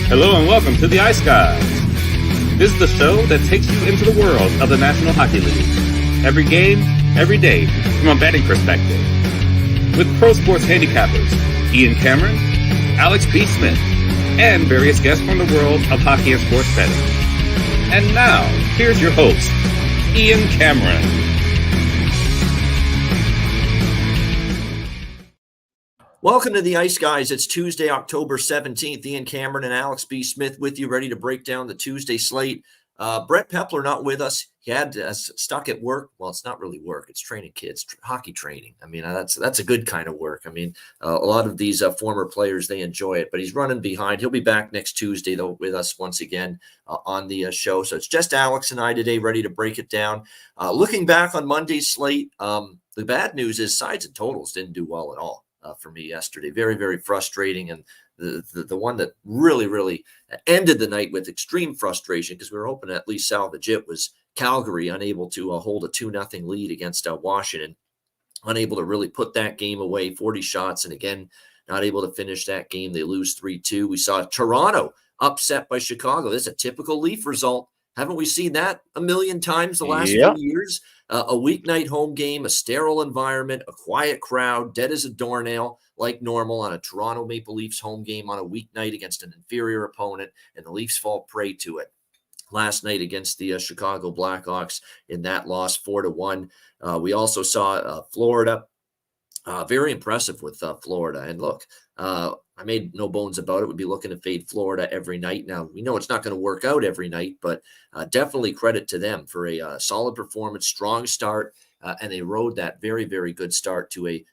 Hello and welcome to the Ice Guys. This is the show that takes you into the world of the National Hockey League. Every game, every day, from a betting perspective. With pro sports handicappers, Ian Cameron, Alex P. Smith, and various guests from the world of hockey and sports betting. And now, here's your host, Ian Cameron. Welcome to the Ice Guys. It's Tuesday, October 17th. Ian Cameron and Alex B. Smith with you, ready to break down the Tuesday slate. Brett Pepler not with us. He had stuck at work. Well, it's not really work. It's training kids, hockey training. I mean, that's a good kind of work. I mean, a lot of these former players, they enjoy it, but he's running behind. He'll be back next Tuesday, though, with us once again on the show. So it's just Alex and I today, ready to break it down. Looking back on Monday's slate, the bad news is sides and totals didn't do well at all. For me yesterday, very, very frustrating. And the one that really ended the night with extreme frustration, because we were hoping to at least salvage it, was Calgary, unable to hold a 2-0 lead against Washington, unable to really put that game away, 40 shots, and again, not able to finish that game. They lose 3-2. We saw Toronto upset by Chicago. This is a typical Leaf result. Haven't we seen that a million times the last few years? A weeknight home game, a sterile environment, a quiet crowd, dead as a doornail, like normal on a Toronto Maple Leafs home game on a weeknight against an inferior opponent, and the Leafs fall prey to it. Last night against the Chicago Blackhawks in that loss, 4-1. We also saw Florida. Very impressive with Florida. And look, I made no bones about it. We'd be looking to fade Florida every night. Now, we know it's not going to work out every night, but definitely credit to them for a solid performance, strong start, and they rode that very, very good start to a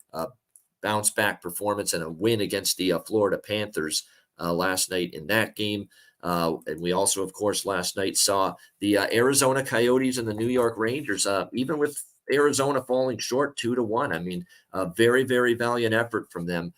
bounce-back performance and a win against the Florida Panthers last night in that game. And we also, of course, last night saw the Arizona Coyotes and the New York Rangers, even with Arizona falling short 2-1. I mean, a very, very valiant effort from them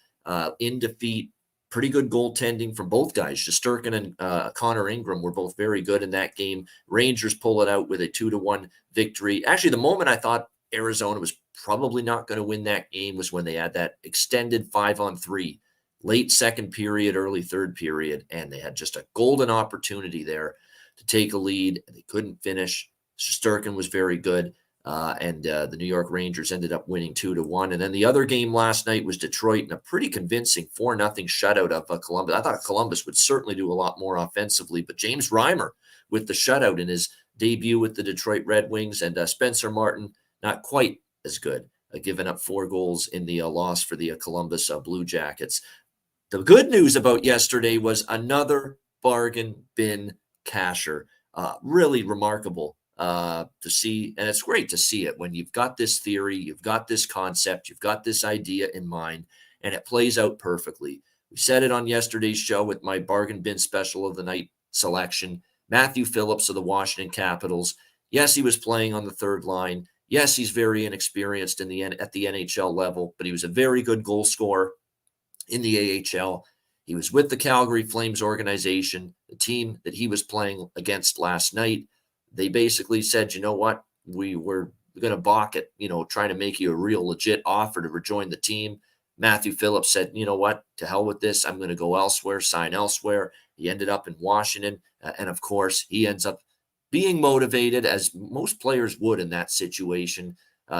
in defeat. Pretty good goaltending from both guys. Shesterkin and Connor Ingram were both very good in that game. Rangers pull it out with a 2-1 victory. Actually, the moment I thought Arizona was probably not going to win that game was when they had that extended 5-on-3, late second period, early third period, and they had just a golden opportunity there to take a lead, and they couldn't finish. Shesterkin was very good. And the New York Rangers ended up winning 2-1. And then the other game last night was Detroit in a pretty convincing 4-0 shutout of Columbus. I thought Columbus would certainly do a lot more offensively, but James Reimer with the shutout in his debut with the Detroit Red Wings, and Spencer Martin not quite as good, giving up 4 goals in the loss for the Columbus Blue Jackets. The good news about yesterday was another bargain bin casher. Really remarkable to see, and it's great to see it when you've got this theory, you've got this concept, you've got this idea in mind, and it plays out perfectly. We said it on yesterday's show with my bargain bin special of the night selection. Matthew Phillips of the Washington Capitals. Yes, he was playing on the third line. Yes, he's very inexperienced at the NHL level, but he was a very good goal scorer in the AHL. He was with the Calgary Flames organization, the team that he was playing against last night. They basically said, you know what, we were going to balk at, trying to make you a real legit offer to rejoin the team. Matthew Phillips said, you know what, to hell with this. I'm going to go elsewhere, sign elsewhere. He ended up in Washington. And of course, he ends up being motivated, as most players would in that situation,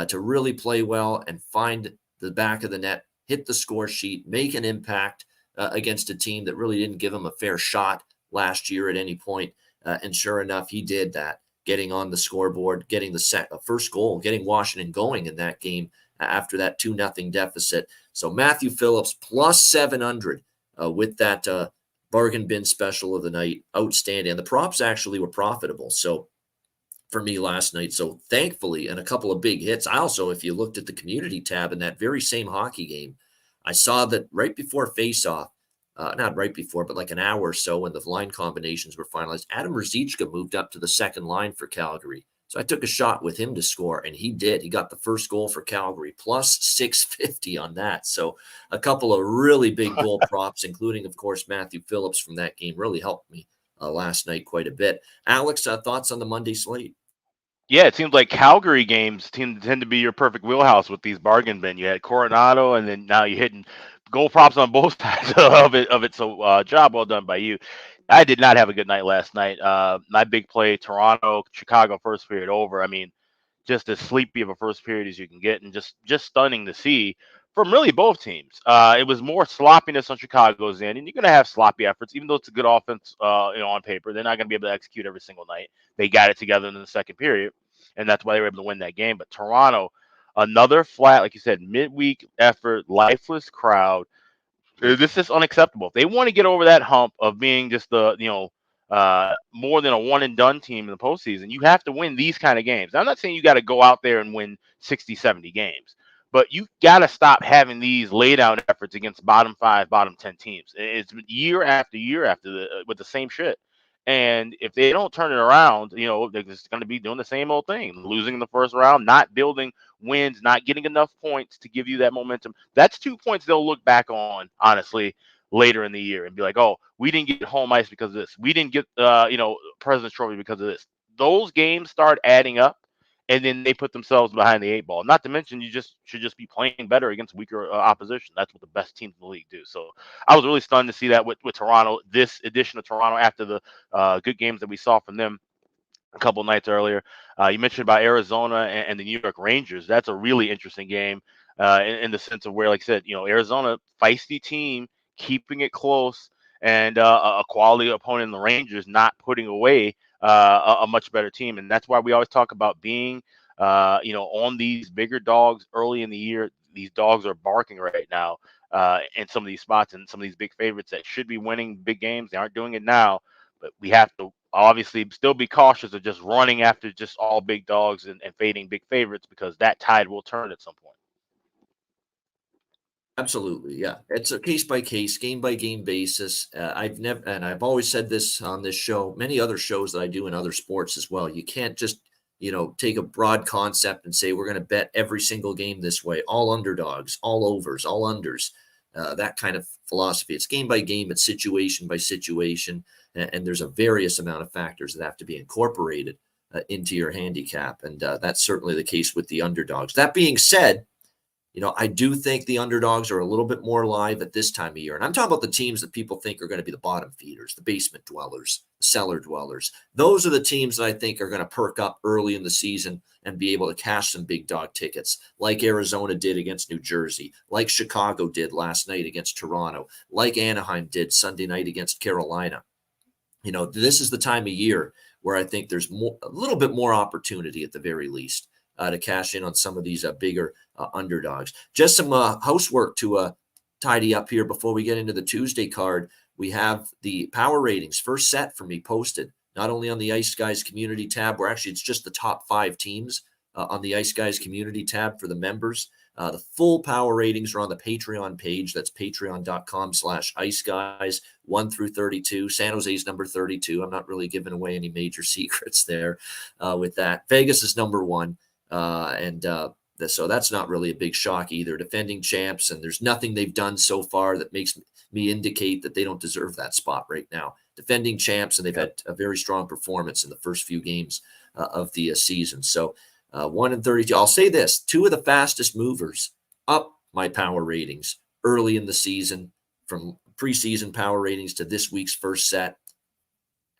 to really play well and find the back of the net, hit the score sheet, make an impact against a team that really didn't give him a fair shot last year at any point. And sure enough, he did that, getting on the scoreboard, getting the first goal, getting Washington going in that game after that 2-0 deficit. So Matthew Phillips plus 700 with that bargain bin special of the night. Outstanding. And the props actually were profitable. So for me last night. So thankfully, and a couple of big hits. I also, if you looked at the community tab in that very same hockey game, I saw that right before face-off, not right before, but like an hour or so when the line combinations were finalized, Adam Ruzicka moved up to the second line for Calgary. So I took a shot with him to score, and he did. He got the first goal for Calgary, plus 650 on that. So a couple of really big goal props, including, of course, Matthew Phillips from that game, really helped me last night quite a bit. Alex, thoughts on the Monday slate? Yeah, it seems like Calgary games tend to be your perfect wheelhouse with these bargain bin. You had Coronado, and then now you're hitting goal props on both sides of it. So job well done by you. I did not have a good night last night. My big play, Toronto, Chicago, first period over. I mean, just as sleepy of a first period as you can get, and just stunning to see from really both teams. It was more sloppiness on Chicago's end, and you're going to have sloppy efforts, even though it's a good offense, on paper. They're not going to be able to execute every single night. They got it together in the second period, and that's why they were able to win that game. But Toronto, another flat, like you said, midweek effort, lifeless crowd. This is unacceptable. If they want to get over that hump of being just more than a one and done team in the postseason, you have to win these kind of games. I'm not saying you got to go out there and win 60, 70 games, but you got to stop having these lay down efforts against bottom 5, bottom 10 teams. It's year after year with the same shit. And if they don't turn it around, they're just going to be doing the same old thing, losing in the first round, not building wins, not getting enough points to give you that momentum. That's 2 points they'll look back on, honestly, later in the year and be like, oh, we didn't get home ice because of this. We didn't get, President's Trophy because of this. Those games start adding up, and then they put themselves behind the 8 ball. Not to mention, you should just be playing better against weaker opposition. That's what the best teams in the league do. So I was really stunned to see that with Toronto, this edition of Toronto, after the good games that we saw from them a couple nights earlier. You mentioned about Arizona and the New York Rangers. That's a really interesting game in the sense of where, like I said, Arizona, feisty team, keeping it close, and a quality opponent in the Rangers, not putting away a much better team. And that's why we always talk about being, on these bigger dogs early in the year. These dogs are barking right now in some of these spots, and some of these big favorites that should be winning big games. They aren't doing it now, but we have to obviously still be cautious of just running after just all big dogs and fading big favorites, because that tide will turn at some point. Absolutely, yeah. It's a case by case, game by game basis. I've always said this on this show, many other shows that I do in other sports as well. You can't just, take a broad concept and say we're going to bet every single game this way, all underdogs, all overs, all unders. That kind of philosophy. It's game by game, it's situation by situation, and there's a various amount of factors that have to be incorporated into your handicap, and that's certainly the case with the underdogs. That being said, I do think the underdogs are a little bit more live at this time of year. And I'm talking about the teams that people think are going to be the bottom feeders, the basement dwellers, the cellar dwellers. Those are the teams that I think are going to perk up early in the season and be able to cash some big dog tickets, like Arizona did against New Jersey, like Chicago did last night against Toronto, like Anaheim did Sunday night against Carolina. This is the time of year where I think there's a little bit more opportunity at the very least to cash in on some of these bigger underdogs. Just some housework to tidy up here before we get into the Tuesday card. We have the power ratings, first set for me, posted not only on the Ice Guys community tab, where actually it's just the top 5 teams on the Ice Guys community tab for the members. The full power ratings are on the Patreon page. That's patreon.com/iceguys 1 through 32. San Jose's number 32. I'm not really giving away any major secrets there with that. Vegas is number 1. So that's not really a big shock either. Defending champs, and there's nothing they've done so far that makes me indicate that they don't deserve that spot right now. Defending champs, and they've had a very strong performance in the first few games of the season. So 1 and 32. I'll say this: 2 of the fastest movers up my power ratings early in the season, from preseason power ratings to this week's first set.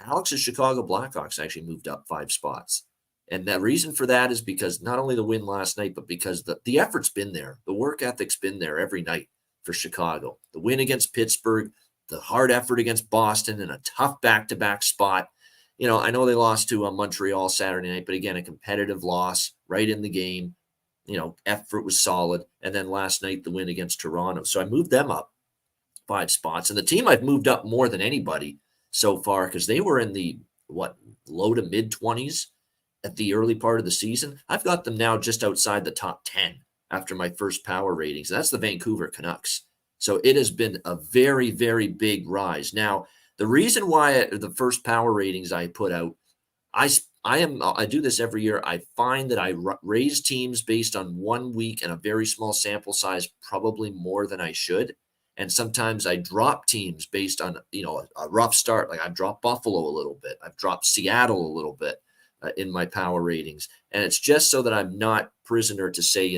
Alex's Chicago Blackhawks actually moved up 5 spots. And the reason for that is because not only the win last night, but because the effort's been there. The work ethic's been there every night for Chicago. The win against Pittsburgh, the hard effort against Boston, and a tough back-to-back spot. I know they lost to Montreal Saturday night, but again, a competitive loss right in the game. Effort was solid. And then last night, the win against Toronto. So I moved them up 5 spots. And the team I've moved up more than anybody so far, because they were in the, low to mid-20s at the early part of the season. I've got them now just outside the top 10 after my first power ratings. That's the Vancouver Canucks. So it has been a very, very big rise. Now, the reason why the first power ratings I put out, I do this every year. I find that I raise teams based on 1 week and a very small sample size, probably more than I should. And sometimes I drop teams based on, a rough start. Like I've dropped Buffalo a little bit. I've dropped Seattle a little bit in my power ratings. And it's just so that I'm not prisoner to say,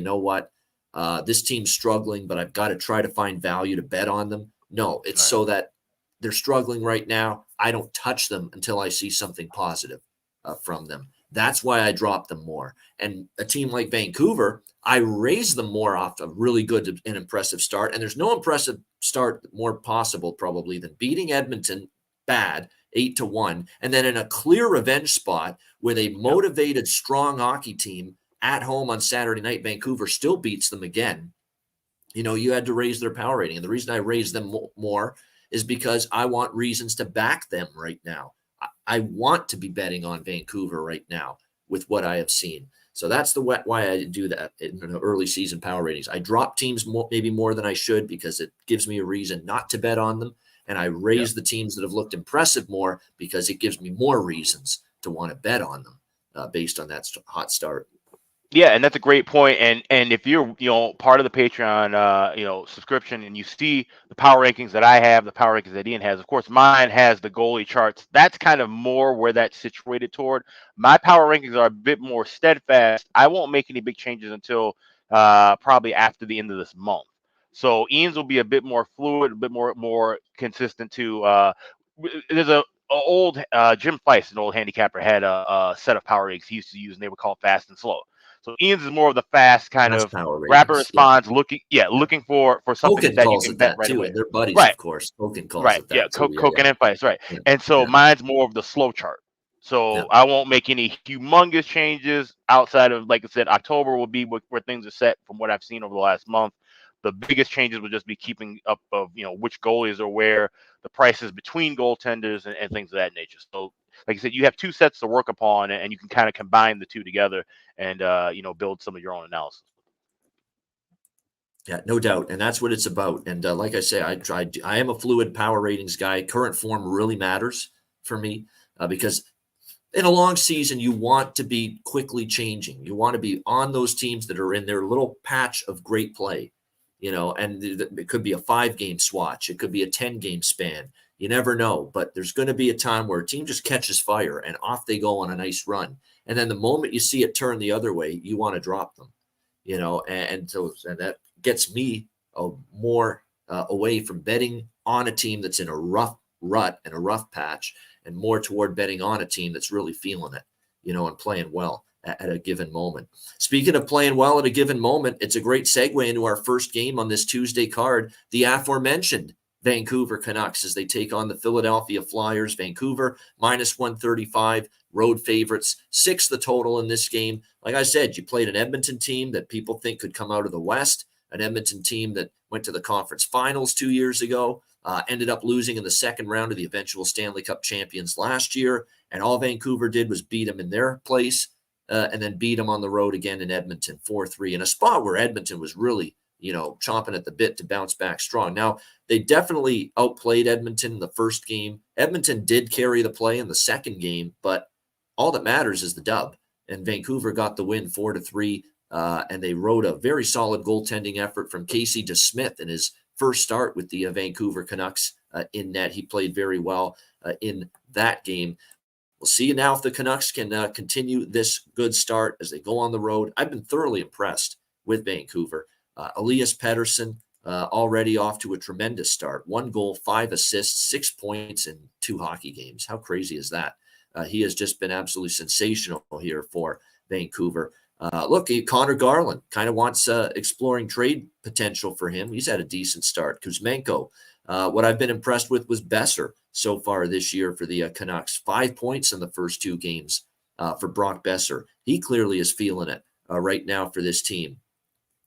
this team's struggling, but I've got to try to find value to bet on them. No, it's so that they're struggling right now. I don't touch them until I see something positive from them. That's why I drop them more. And a team like Vancouver, I raise them more off a really good and impressive start. And there's no impressive start more possible probably than beating Edmonton bad 8-1, and then in a clear revenge spot with a motivated, strong hockey team at home on Saturday night, Vancouver still beats them again. You had to raise their power rating. And the reason I raise them more is because I want reasons to back them right now. I want to be betting on Vancouver right now with what I have seen. So that's why I do that in the early season power ratings. I drop teams maybe more than I should because it gives me a reason not to bet on them. And I raise the teams that have looked impressive more because it gives me more reasons to want to bet on them based on that hot start. Yeah, and that's a great point. And if you're part of the Patreon subscription and you see the power rankings that I have, the power rankings that Ian has, of course mine has the goalie charts. That's kind of more where that's situated toward. My power rankings are a bit more steadfast. I won't make any big changes until probably after the end of this month. So Ian's will be a bit more fluid, a bit more consistent to there's a old Jim Feist, an old handicapper, had a set of power rankings he used to use, and they would call it fast and slow. So Ian's is more of the fast kind of rapid response, looking for something Hogan that calls you can it bet that right too, away. and they're buddies, Right, of course. Hogan calls right, it that too. Koken and Feist, right. And so mine's more of the slow chart. So I won't make any humongous changes outside of, like I said, October will be where things are set from what I've seen over the last month. The biggest changes will just be keeping up of which goalies are where, the prices between goaltenders and things of that nature. So like I said, you have two sets to work upon, and you can kind of combine the two together and build some of your own analysis. Yeah, no doubt. And that's what it's about. And like I say, I am a fluid power ratings guy. Current form really matters for me because in a long season, you want to be quickly changing. You want to be on those teams that are in their little patch of great play, and it could be a 5-game swatch. It could be a 10-game span. You never know. But there's going to be a time where a team just catches fire and off they go on a nice run. And then the moment you see it turn the other way, you want to drop them, and that gets me more away from betting on a team that's in a rough rut and a rough patch, and more toward betting on a team that's really feeling it, and playing well at a given moment. Speaking of playing well at a given moment, it's a great segue into our first game on this Tuesday card, the aforementioned Vancouver Canucks as they take on the Philadelphia Flyers. Vancouver -135, road favorites, 6 the total in this game. Like I said, you played an Edmonton team that people think could come out of the West, an Edmonton team that went to the conference finals 2 years ago, ended up losing in the second round of the eventual Stanley Cup champions last year, and all Vancouver did was beat them in their place and then beat them on the road again in Edmonton 4-3 in a spot where Edmonton was really chomping at the bit to bounce back strong. Now, they definitely outplayed Edmonton in the first game. Edmonton did carry the play in the second game, but all that matters is the dub. And Vancouver got the win 4-3, and they rode a very solid goaltending effort from Casey DeSmith in his first start with the Vancouver Canucks in net. He played very well in that game. We'll see now if the Canucks can continue this good start as they go on the road. I've been thoroughly impressed with Vancouver. Elias Pettersson already off to a tremendous start. 1 goal, 5 assists, 6 points in 2 hockey games. How crazy is that? He has just been absolutely sensational here for Vancouver. Look, Connor Garland kind of wants exploring trade potential for him. He's had a decent start. Kuzmenko, what I've been impressed with was Besser so far this year for the Canucks. 5 points in the first 2 games for Brock Besser. He clearly is feeling it right now for this team.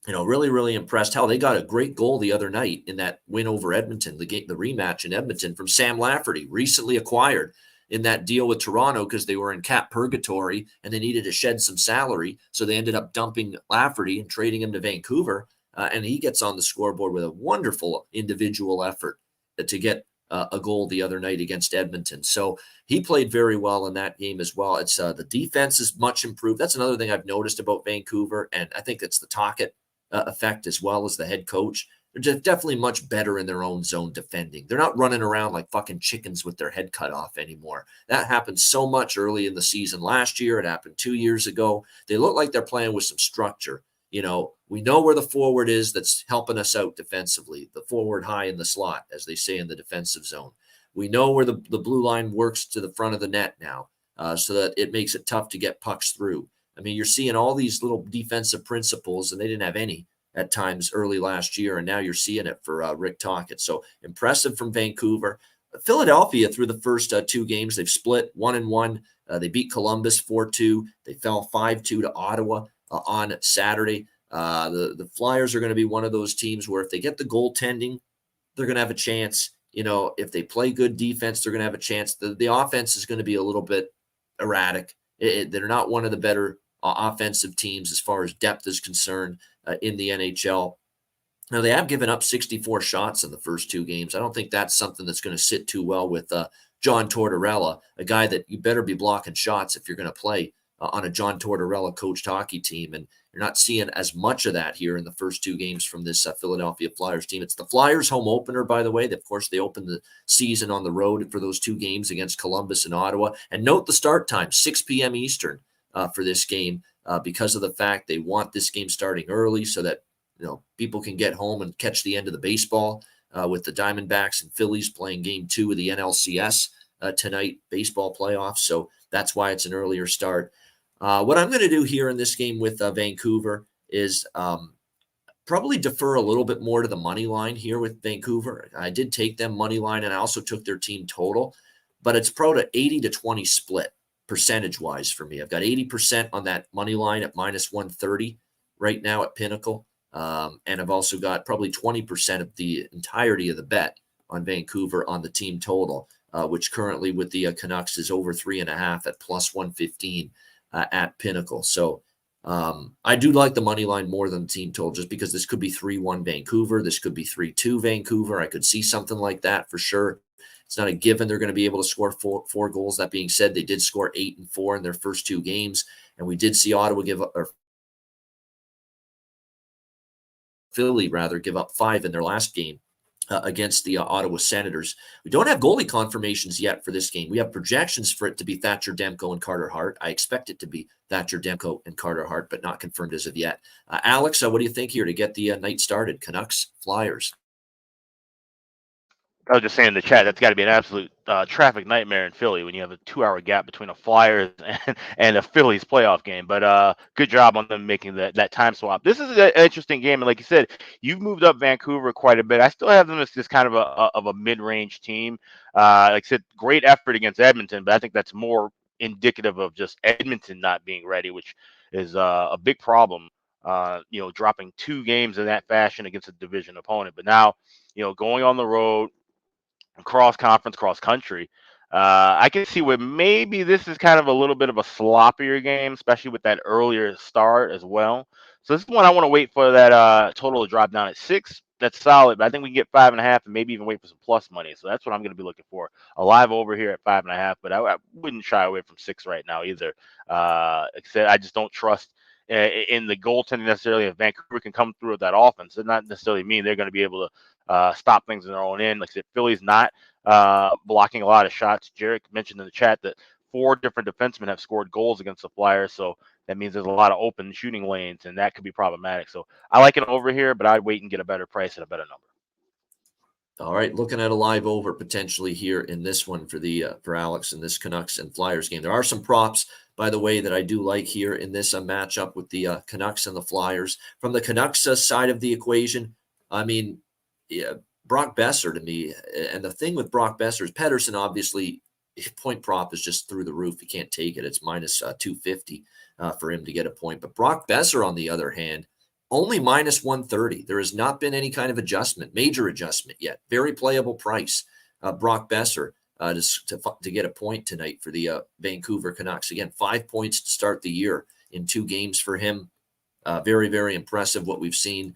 Really, really impressed how they got a great goal the other night in that win over Edmonton, the rematch in Edmonton from Sam Lafferty, recently acquired in that deal with Toronto because they were in cap purgatory and they needed to shed some salary. So they ended up dumping Lafferty and trading him to Vancouver. And he gets on the scoreboard with a wonderful individual effort to get a goal the other night against Edmonton. So he played very well in that game as well. It's the defense is much improved. That's another thing I've noticed about Vancouver. And I think it's the Tocchet effect as well as the head coach. They're definitely much better in their own zone defending. They're not running around like fucking chickens with their head cut off anymore. That happened so much early in the season last year. It happened 2 years ago. They look like they're playing with some structure. We know where the forward is that's helping us out defensively, the forward high in the slot, as they say in the defensive zone. We know where the blue line works to the front of the net now, so that it makes it tough to get pucks through. I mean, you're seeing all these little defensive principles, and they didn't have any at times early last year, and now you're seeing it for Rick Tocchet. So impressive from Vancouver. Philadelphia, through the first 2 games, they've split 1-1. They beat Columbus 4-2. They fell 5-2 to Ottawa on Saturday. The Flyers are going to be one of those teams where if they get the goaltending, they're going to have a chance. If they play good defense, they're going to have a chance. The offense is going to be a little bit erratic. They're not one of the better offensive teams as far as depth is concerned in the NHL. Now, they have given up 64 shots in the first 2 games. I don't think that's something that's going to sit too well with John Tortorella, a guy that you better be blocking shots if you're going to play on a John Tortorella coached hockey team. And you're not seeing as much of that here in the first 2 games from this Philadelphia Flyers team. It's the Flyers home opener, by the way. Of course, they opened the season on the road for those 2 games against Columbus and Ottawa. And note the start time, 6 p.m. Eastern for this game because of the fact they want this game starting early so that people can get home and catch the end of the baseball with the Diamondbacks and Phillies playing game 2 of the NLCS tonight, baseball playoffs. So that's why it's an earlier start. What I'm going to do here in this game with Vancouver is probably defer a little bit more to the money line here with Vancouver. I did take them money line, and I also took their team total, but it's probably 80-20 split percentage-wise for me. I've got 80% on that money line at -130 right now at Pinnacle. And I've also got probably 20% of the entirety of the bet on Vancouver on the team total, which currently with the Canucks is over 3.5 at +115 at Pinnacle. So I do like the money line more than the team total, just because this could be 3-1 Vancouver. This could be 3-2 Vancouver. I could see something like that for sure. It's not a given they're going to be able to score four goals. That being said, they did score 8 and 4 in their first 2 games. And we did see Ottawa Philly give up 5 in their last game against the Ottawa Senators. We don't have goalie confirmations yet for this game. We have projections for it to be Thatcher Demko and Carter Hart. I expect it to be Thatcher Demko and Carter Hart, but not confirmed as of yet. Alex, what do you think here to get the night started? Canucks, Flyers. I was just saying in the chat, that's got to be an absolute traffic nightmare in Philly when you have a 2-hour gap between a Flyers and a Phillies playoff game. But good job on them making that time swap. This is an interesting game, and like you said, you've moved up Vancouver quite a bit. I still have them as just kind of a mid-range team. Like I said, great effort against Edmonton, but I think that's more indicative of just Edmonton not being ready, which is a big problem. Dropping 2 games in that fashion against a division opponent, but now going on the road. Cross conference, cross country. I can see where maybe this is kind of a little bit of a sloppier game, especially with that earlier start as well. So this is one I want to wait for that total to drop down at 6. That's solid, but I think we can get 5.5 and maybe even wait for some plus money. So that's what I'm going to be looking for. A live over here at 5.5, but I wouldn't shy away from 6 right now either. Except I just don't trust in the goaltending necessarily. If Vancouver can come through with that offense, it does not necessarily mean they're going to be able to stop things in their own end. Like I said, Philly's not blocking a lot of shots. Jarek mentioned in the chat that 4 different defensemen have scored goals against the Flyers, so that means there's a lot of open shooting lanes, and that could be problematic. So I like it over here, but I'd wait and get a better price at a better number. All right, looking at a live over potentially here in this one for Alex in this Canucks and Flyers game. There are some props, by the way, that I do like here in this matchup with the Canucks and the Flyers. From the Canucks side of the equation, I mean, yeah, Brock Besser to me, and the thing with Brock Besser is Pedersen, obviously, point prop is just through the roof. You can't take it. It's minus 250 for him to get a point. But Brock Besser, on the other hand, only minus 130. There has not been any kind of major adjustment yet. Very playable price. Brock Besser to get a point tonight for the Vancouver Canucks. Again, 5 points to start the year in 2 games for him. Very, very impressive what we've seen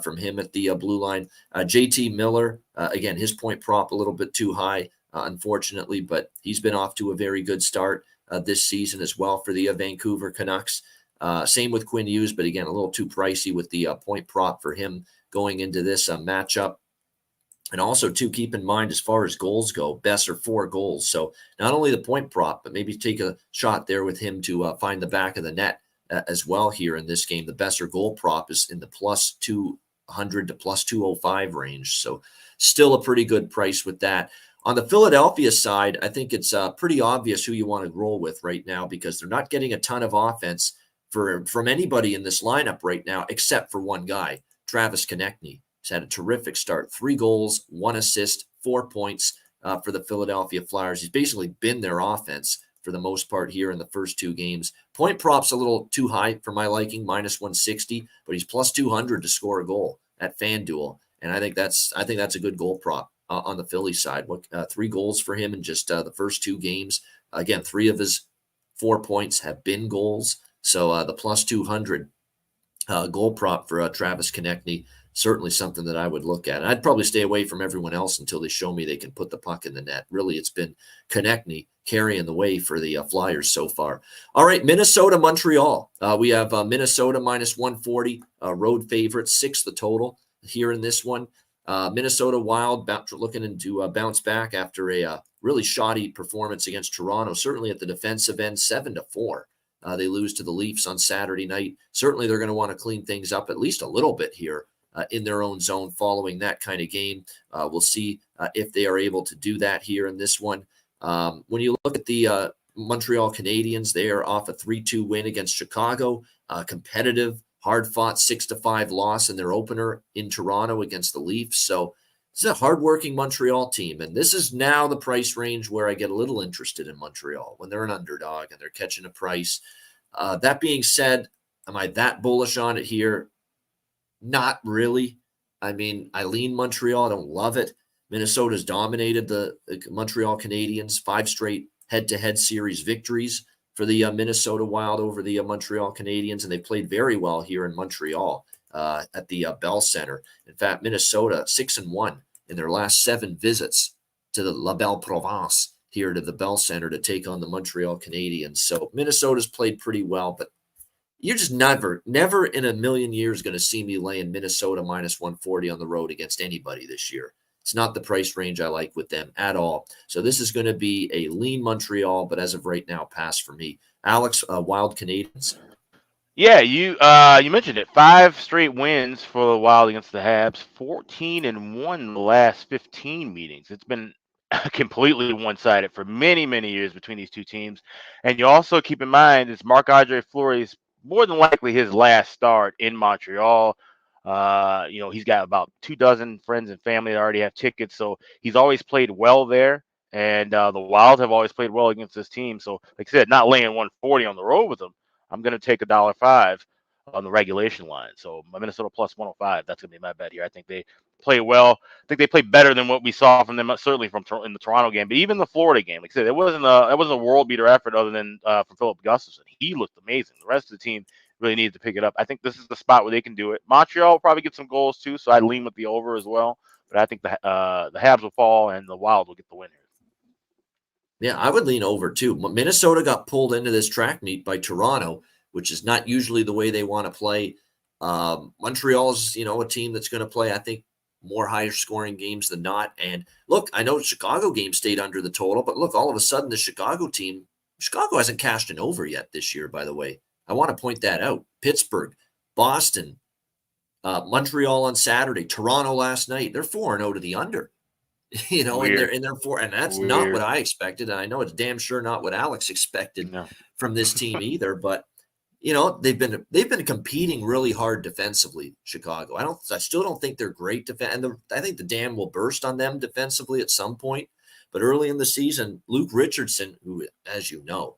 from him at the blue line. JT Miller, again, his point prop a little bit too high, unfortunately, but he's been off to a very good start this season as well for the Vancouver Canucks. Same with Quinn Hughes, but again, a little too pricey with the point prop for him going into this matchup. And also, to keep in mind, as far as goals go, Besser 4 goals. So not only the point prop, but maybe take a shot there with him to find the back of the net as well here in this game. The Besser goal prop is in the plus 200 to plus 205 range. So still a pretty good price with that. On the Philadelphia side, I think it's pretty obvious who you want to roll with right now because they're not getting a ton of offense from anybody in this lineup right now, except for one guy, Travis Konechny. He's had a terrific start, 3 goals, 1 assist, 4 points for the Philadelphia Flyers. He's basically been their offense for the most part here in the first 2 games. Point prop's a little too high for my liking, -160, but he's plus 200 to score a goal at FanDuel, and I think that's a good goal prop on the Philly side. 3 goals for him in just the first 2 games. Again, 3 of his 4 points have been goals. So the plus 200 goal prop for Travis Konechny, certainly something that I would look at. And I'd probably stay away from everyone else until they show me they can put the puck in the net. Really, it's been Konechny carrying the way for the Flyers so far. All right, Minnesota, Montreal. We have Minnesota -140, road favorite, 6 the total here in this one. Minnesota Wild looking to bounce back after a really shoddy performance against Toronto, certainly at the defensive end, 7-4. They lose to the Leafs on Saturday night. Certainly they're going to want to clean things up at least a little bit here in their own zone following that kind of game. We'll see if they are able to do that here in this one. When you look at the Montreal Canadiens, they are off a 3-2 win against Chicago, competitive, hard-fought 6-5 loss in their opener in Toronto against the Leafs. So this is a hardworking Montreal team, and this is now the price range where I get a little interested in Montreal when they're an underdog and they're catching a price. That being said, am I that bullish on it here? Not really. I mean, I lean Montreal. I don't love it. Minnesota's dominated the Montreal Canadiens, 5 straight head-to-head series victories for the Minnesota Wild over the Montreal Canadiens, and they played very well here in Montreal at the Bell Center. In fact, Minnesota 6-1 in their last 7 visits to the La Belle Province here to the Bell Center to take on the Montreal Canadiens. So Minnesota's played pretty well, but you're just never in a million years going to see me laying Minnesota -140 on the road against anybody this year. It's not the price range I like with them at all. So this is going to be a lean Montreal, but as of right now, pass for me. Alex, Wild Canadiens. Yeah, you mentioned it. 5 straight wins for the Wild against the Habs. 14-1 in the last 15 meetings. It's been completely one-sided for many, many years between these 2 teams. And you also keep in mind it's Marc-Andre Fleury's more than likely his last start in Montreal. He's got about 24 friends and family that already have tickets, so he's always played well there. And the Wild have always played well against this team. So, like I said, not laying 140 on the road with them. I'm going to take $1.05 on the regulation line. So my Minnesota plus 105. That's going to be my bet here. I think they play well. I think they play better than what we saw from them, certainly in the Toronto game, but even the Florida game. Like I said, it wasn't a world beater effort other than from Philip Gustafson. He looked amazing. The rest of the team really needed to pick it up. I think this is the spot where they can do it. Montreal will probably get some goals too, so I lean with the over as well. But I think the Habs will fall and the Wild will get the win here. Yeah, I would lean over too. Minnesota got pulled into this track meet by Toronto, which is not usually the way they want to play. Montreal's, a team that's going to play, I think, more higher scoring games than not. And look, I know the Chicago game stayed under the total, but look, all of a sudden the Chicago hasn't cashed an over yet this year, by the way. I want to point that out. Pittsburgh, Boston, Montreal on Saturday, Toronto last night. They're 4-0 to the under. And they're 4, and that's not what I expected. And I know it's damn sure not what Alex expected from this team either. But they've been competing really hard defensively. Chicago. I still don't think they're great and I think the dam will burst on them defensively at some point. But early in the season, Luke Richardson, who, as you know,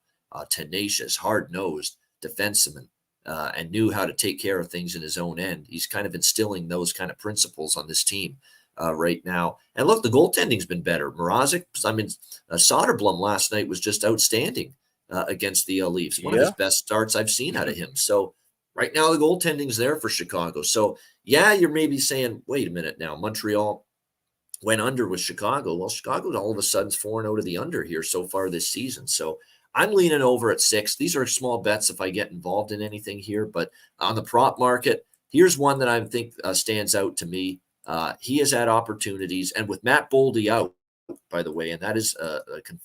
tenacious, hard-nosed defenseman, and knew how to take care of things in his own end. He's kind of instilling those kind of principles on this team right now. And look, the goaltending's been better. Mrazek, Soderblom last night was just outstanding against the Leafs. One of his best starts I've seen out of him. So right now the goaltending's there for Chicago. So yeah, you're maybe saying, wait a minute now, Montreal went under with Chicago. Well, Chicago all of a sudden is 4-0 to the under here so far this season. So I'm leaning over at 6. These are small bets if I get involved in anything here. But on the prop market, here's one that I think stands out to me. He has had opportunities. And with Matt Boldy out, by the way, and that is a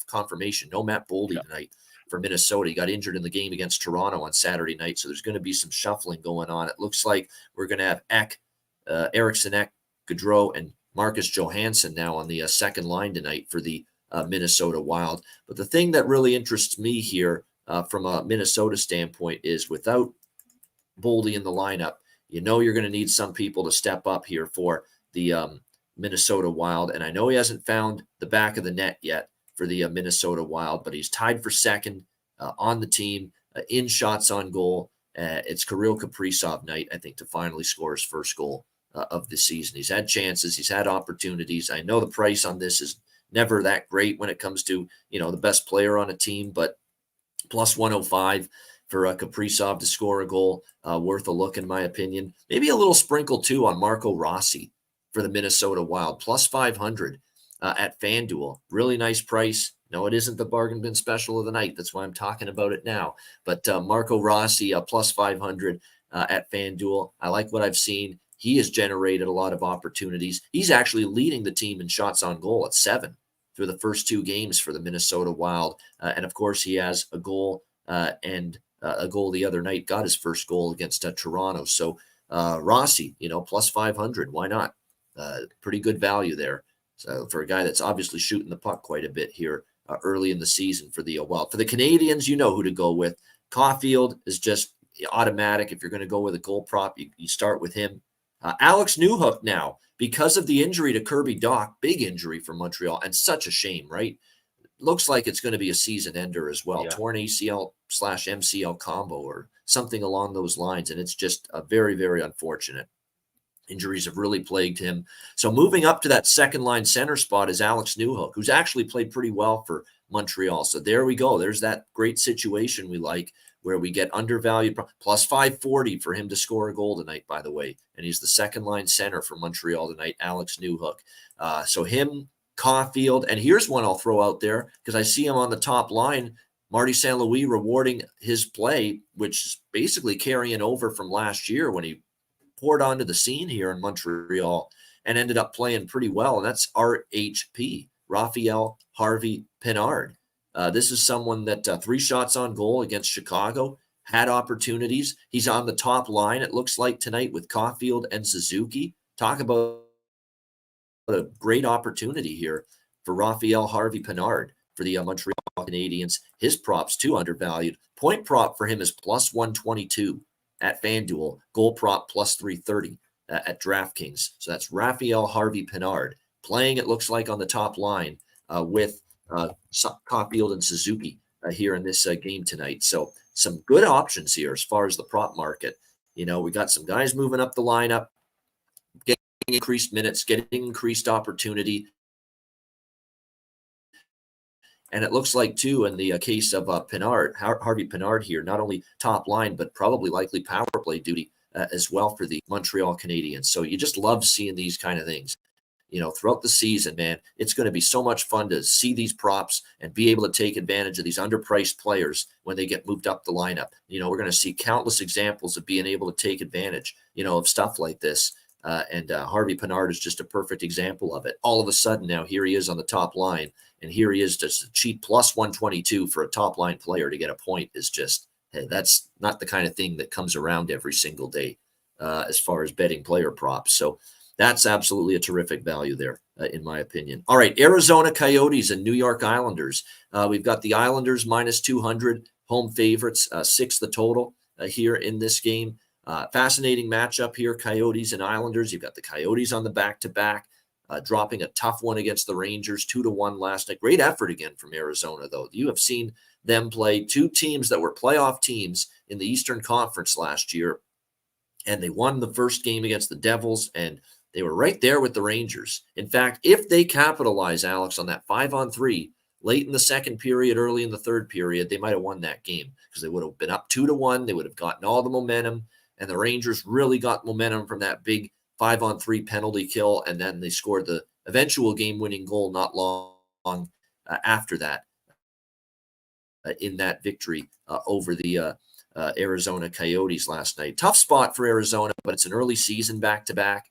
confirmation. No Matt Boldy tonight for Minnesota. He got injured in the game against Toronto on Saturday night. So there's going to be some shuffling going on. It looks like we're going to have Eriksson Ek, Gaudreau, and Marcus Johansson now on the second line tonight for the Minnesota Wild. But the thing that really interests me here from a Minnesota standpoint is without Boldy in the lineup, you're going to need some people to step up here for the Minnesota Wild. And I know he hasn't found the back of the net yet for the Minnesota Wild, but he's tied for second on the team in shots on goal. It's Kirill Kaprizov night, I think, to finally score his first goal of the season. He's had chances. He's had opportunities. I know the price on this is never that great when it comes to, the best player on a team, but plus 105 for Kaprizov to score a goal, worth a look in my opinion. Maybe a little sprinkle too on Marco Rossi for the Minnesota Wild, plus 500 at FanDuel. Really nice price. No, it isn't the bargain bin special of the night. That's why I'm talking about it now. But Marco Rossi, plus 500 at FanDuel. I like what I've seen. He has generated a lot of opportunities. He's actually leading the team in shots on goal at 7 through the first 2 games for the Minnesota Wild. And of course, he has a goal and a goal the other night, got his first goal against Toronto. So Rossi, plus 500. Why not? Pretty good value there. So for a guy that's obviously shooting the puck quite a bit here early in the season for the Wild. For the Canadiens, you know who to go with. Caulfield is just automatic. If you're going to go with a goal prop, you start with him. Alex Newhook now, because of the injury to Kirby Dach, big injury for Montreal, and such a shame, right? Looks like it's going to be a season ender as well. Yeah. Torn ACL/MCL combo or something along those lines, and it's just a very, very unfortunate. Injuries have really plagued him. So moving up to that second line center spot is Alex Newhook, who's actually played pretty well for Montreal. So there we go. There's that great situation we like where we get undervalued, plus 540 for him to score a goal tonight, by the way. And he's the second line center for Montreal tonight, Alex Newhook. So him, Caulfield, and here's one I'll throw out there because I see him on the top line, Marty St. Louis rewarding his play, which is basically carrying over from last year when he poured onto the scene here in Montreal and ended up playing pretty well. And that's RHP, Raphael Harvey Pinard. This is someone that 3 shots on goal against Chicago, had opportunities. He's on the top line, it looks like, tonight with Caulfield and Suzuki. Talk about a great opportunity here for Raphael Harvey Pinard for the Montreal Canadiens. His props too undervalued. Point prop for him is plus 122 at FanDuel. Goal prop plus 330 at DraftKings. So that's Raphael Harvey Pinard playing, it looks like, on the top line with Caulfield and Suzuki here in this game tonight. So some good options here as far as the prop market. We got some guys moving up the lineup, getting increased minutes, getting increased opportunity. And it looks like, too, in the case of Pinard, Harvey Pinard here, not only top line, but probably likely power play duty as well for the Montreal Canadiens. So you just love seeing these kind of things. Throughout the season, man, it's going to be so much fun to see these props and be able to take advantage of these underpriced players when they get moved up the lineup. We're going to see countless examples of being able to take advantage, of stuff like this. And Harvey Pinard is just a perfect example of it. All of a sudden now, here he is on the top line, and here he is just a cheap plus 122 for a top line player to get a point is just, hey, that's not the kind of thing that comes around every single day as far as betting player props. So that's absolutely a terrific value there, in my opinion. All right, Arizona Coyotes and New York Islanders. We've got the Islanders minus 200, home favorites, 6 the total here in this game. Fascinating matchup here, Coyotes and Islanders. You've got the Coyotes on the back-to-back, dropping a tough one against the Rangers, 2-1 last night. Great effort again from Arizona, though. You have seen them play 2 teams that were playoff teams in the Eastern Conference last year, and they won the first game against the Devils, and they were right there with the Rangers. In fact, if they capitalize, Alex, on that 5-on-3 late in the second period, early in the third period, they might have won that game because they would have been up 2-1. They would have gotten all the momentum, and the Rangers really got momentum from that big 5-on-3 penalty kill, and then they scored the eventual game-winning goal not long after that in that victory over the Arizona Coyotes last night. Tough spot for Arizona, but it's an early season back-to-back.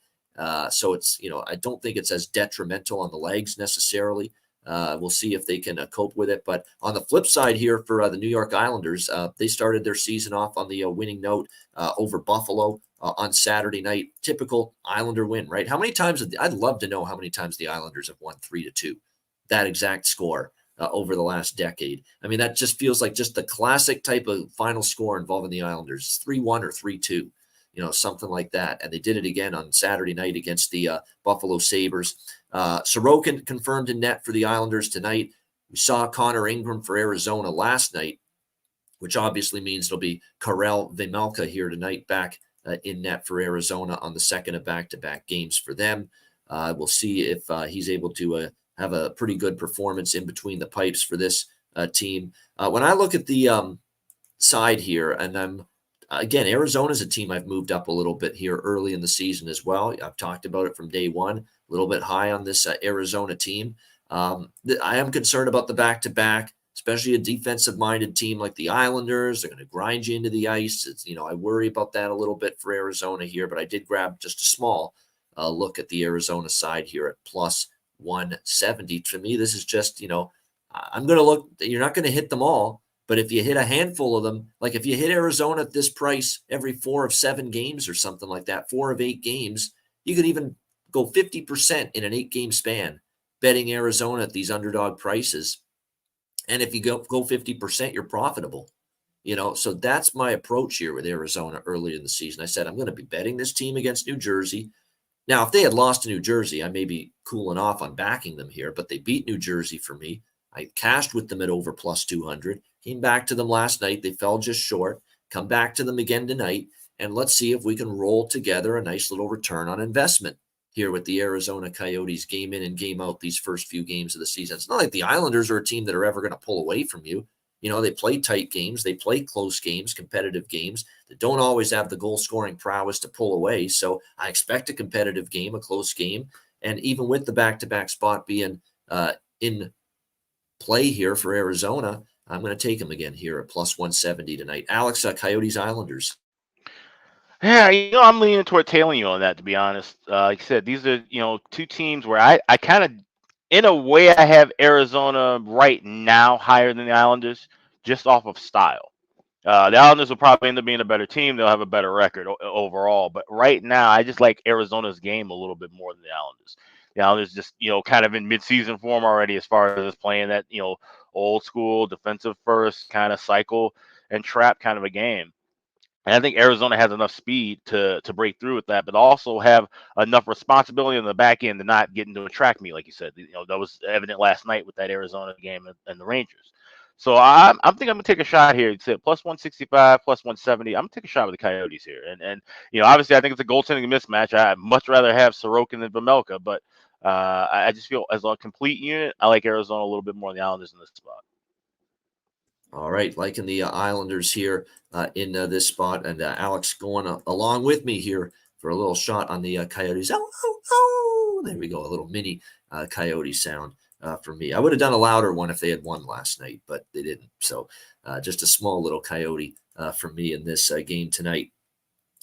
So it's, I don't think it's as detrimental on the legs necessarily We'll see if they can cope with it. But on the flip side here for the New York Islanders, they started their season off on the winning note over Buffalo on Saturday night. Typical Islander win, right? How many times? I'd love to know how many times the Islanders have won 3-2. That exact score over the last decade. I mean, that just feels like just the classic type of final score involving the Islanders, 3-1 or 3-2. Something like that. And they did it again on Saturday night against the Buffalo Sabres. Sorokin confirmed in net for the Islanders tonight. We saw Connor Ingram for Arizona last night, which obviously means it'll be Karel Vejmelka here tonight back in net for Arizona on the second of back-to-back games for them. We'll see if he's able to have a pretty good performance in between the pipes for this team. When I look at the side here, and again, Arizona's a team I've moved up a little bit here early in the season as well. I've talked about it from day one, a little bit high on this Arizona team. I am concerned about the back-to-back, especially a defensive-minded team like the Islanders. They're going to grind you into the ice. I worry about that a little bit for Arizona here, but I did grab just a small look at the Arizona side here at plus 170. To me, this is just, I'm going to look. You're not going to hit them all. But if you hit a handful of them, like if you hit Arizona at this price every 4 of 7 games or something like that, 4 of 8 games, you could even go 50% in an 8-game span betting Arizona at these underdog prices. And if you go 50%, you're profitable. So that's my approach here with Arizona early in the season. I said, I'm going to be betting this team against New Jersey. Now, if they had lost to New Jersey, I may be cooling off on backing them here, but they beat New Jersey for me. I cashed with them at over plus 200. Came back to them last night. They fell just short. Come back to them again tonight. And let's see if we can roll together a nice little return on investment here with the Arizona Coyotes game in and game out these first few games of the season. It's not like the Islanders are a team that are ever going to pull away from you. They play tight games. They play close games, competitive games that don't always have the goal-scoring prowess to pull away. So I expect a competitive game, a close game. And even with the back-to-back spot being in play here for Arizona, I'm going to take them again here at plus 170 tonight. Alex, Coyotes Islanders. Yeah, I'm leaning toward tailing you on that, to be honest. Like I said, these are, two teams where I kind of, in a way, I have Arizona right now higher than the Islanders, just off of style. The Islanders will probably end up being a better team. They'll have a better record overall. But right now, I just like Arizona's game a little bit more than the Islanders. The Islanders just, kind of in mid-season form already as far as playing that, old school defensive first kind of cycle and trap kind of a game. And I think Arizona has enough speed to break through with that, but also have enough responsibility on the back end to not get into a track meet, like you said. That was evident last night with that Arizona game and the Rangers. So I'm thinking I'm gonna take a shot here. It's at plus 165, plus 170. I'm gonna take a shot with the Coyotes here, and obviously I think it's a goaltending mismatch. I'd much rather have Sorokin than Vejmelka, but I just feel as a complete unit, I like Arizona a little bit more than the Islanders in this spot. All right, liking the Islanders here in this spot, and Alex going along with me here for a little shot on the Coyotes. Oh, there we go, a little mini Coyote sound for me. I would have done a louder one if they had won last night, but they didn't. So just a small little Coyote for me in this game tonight.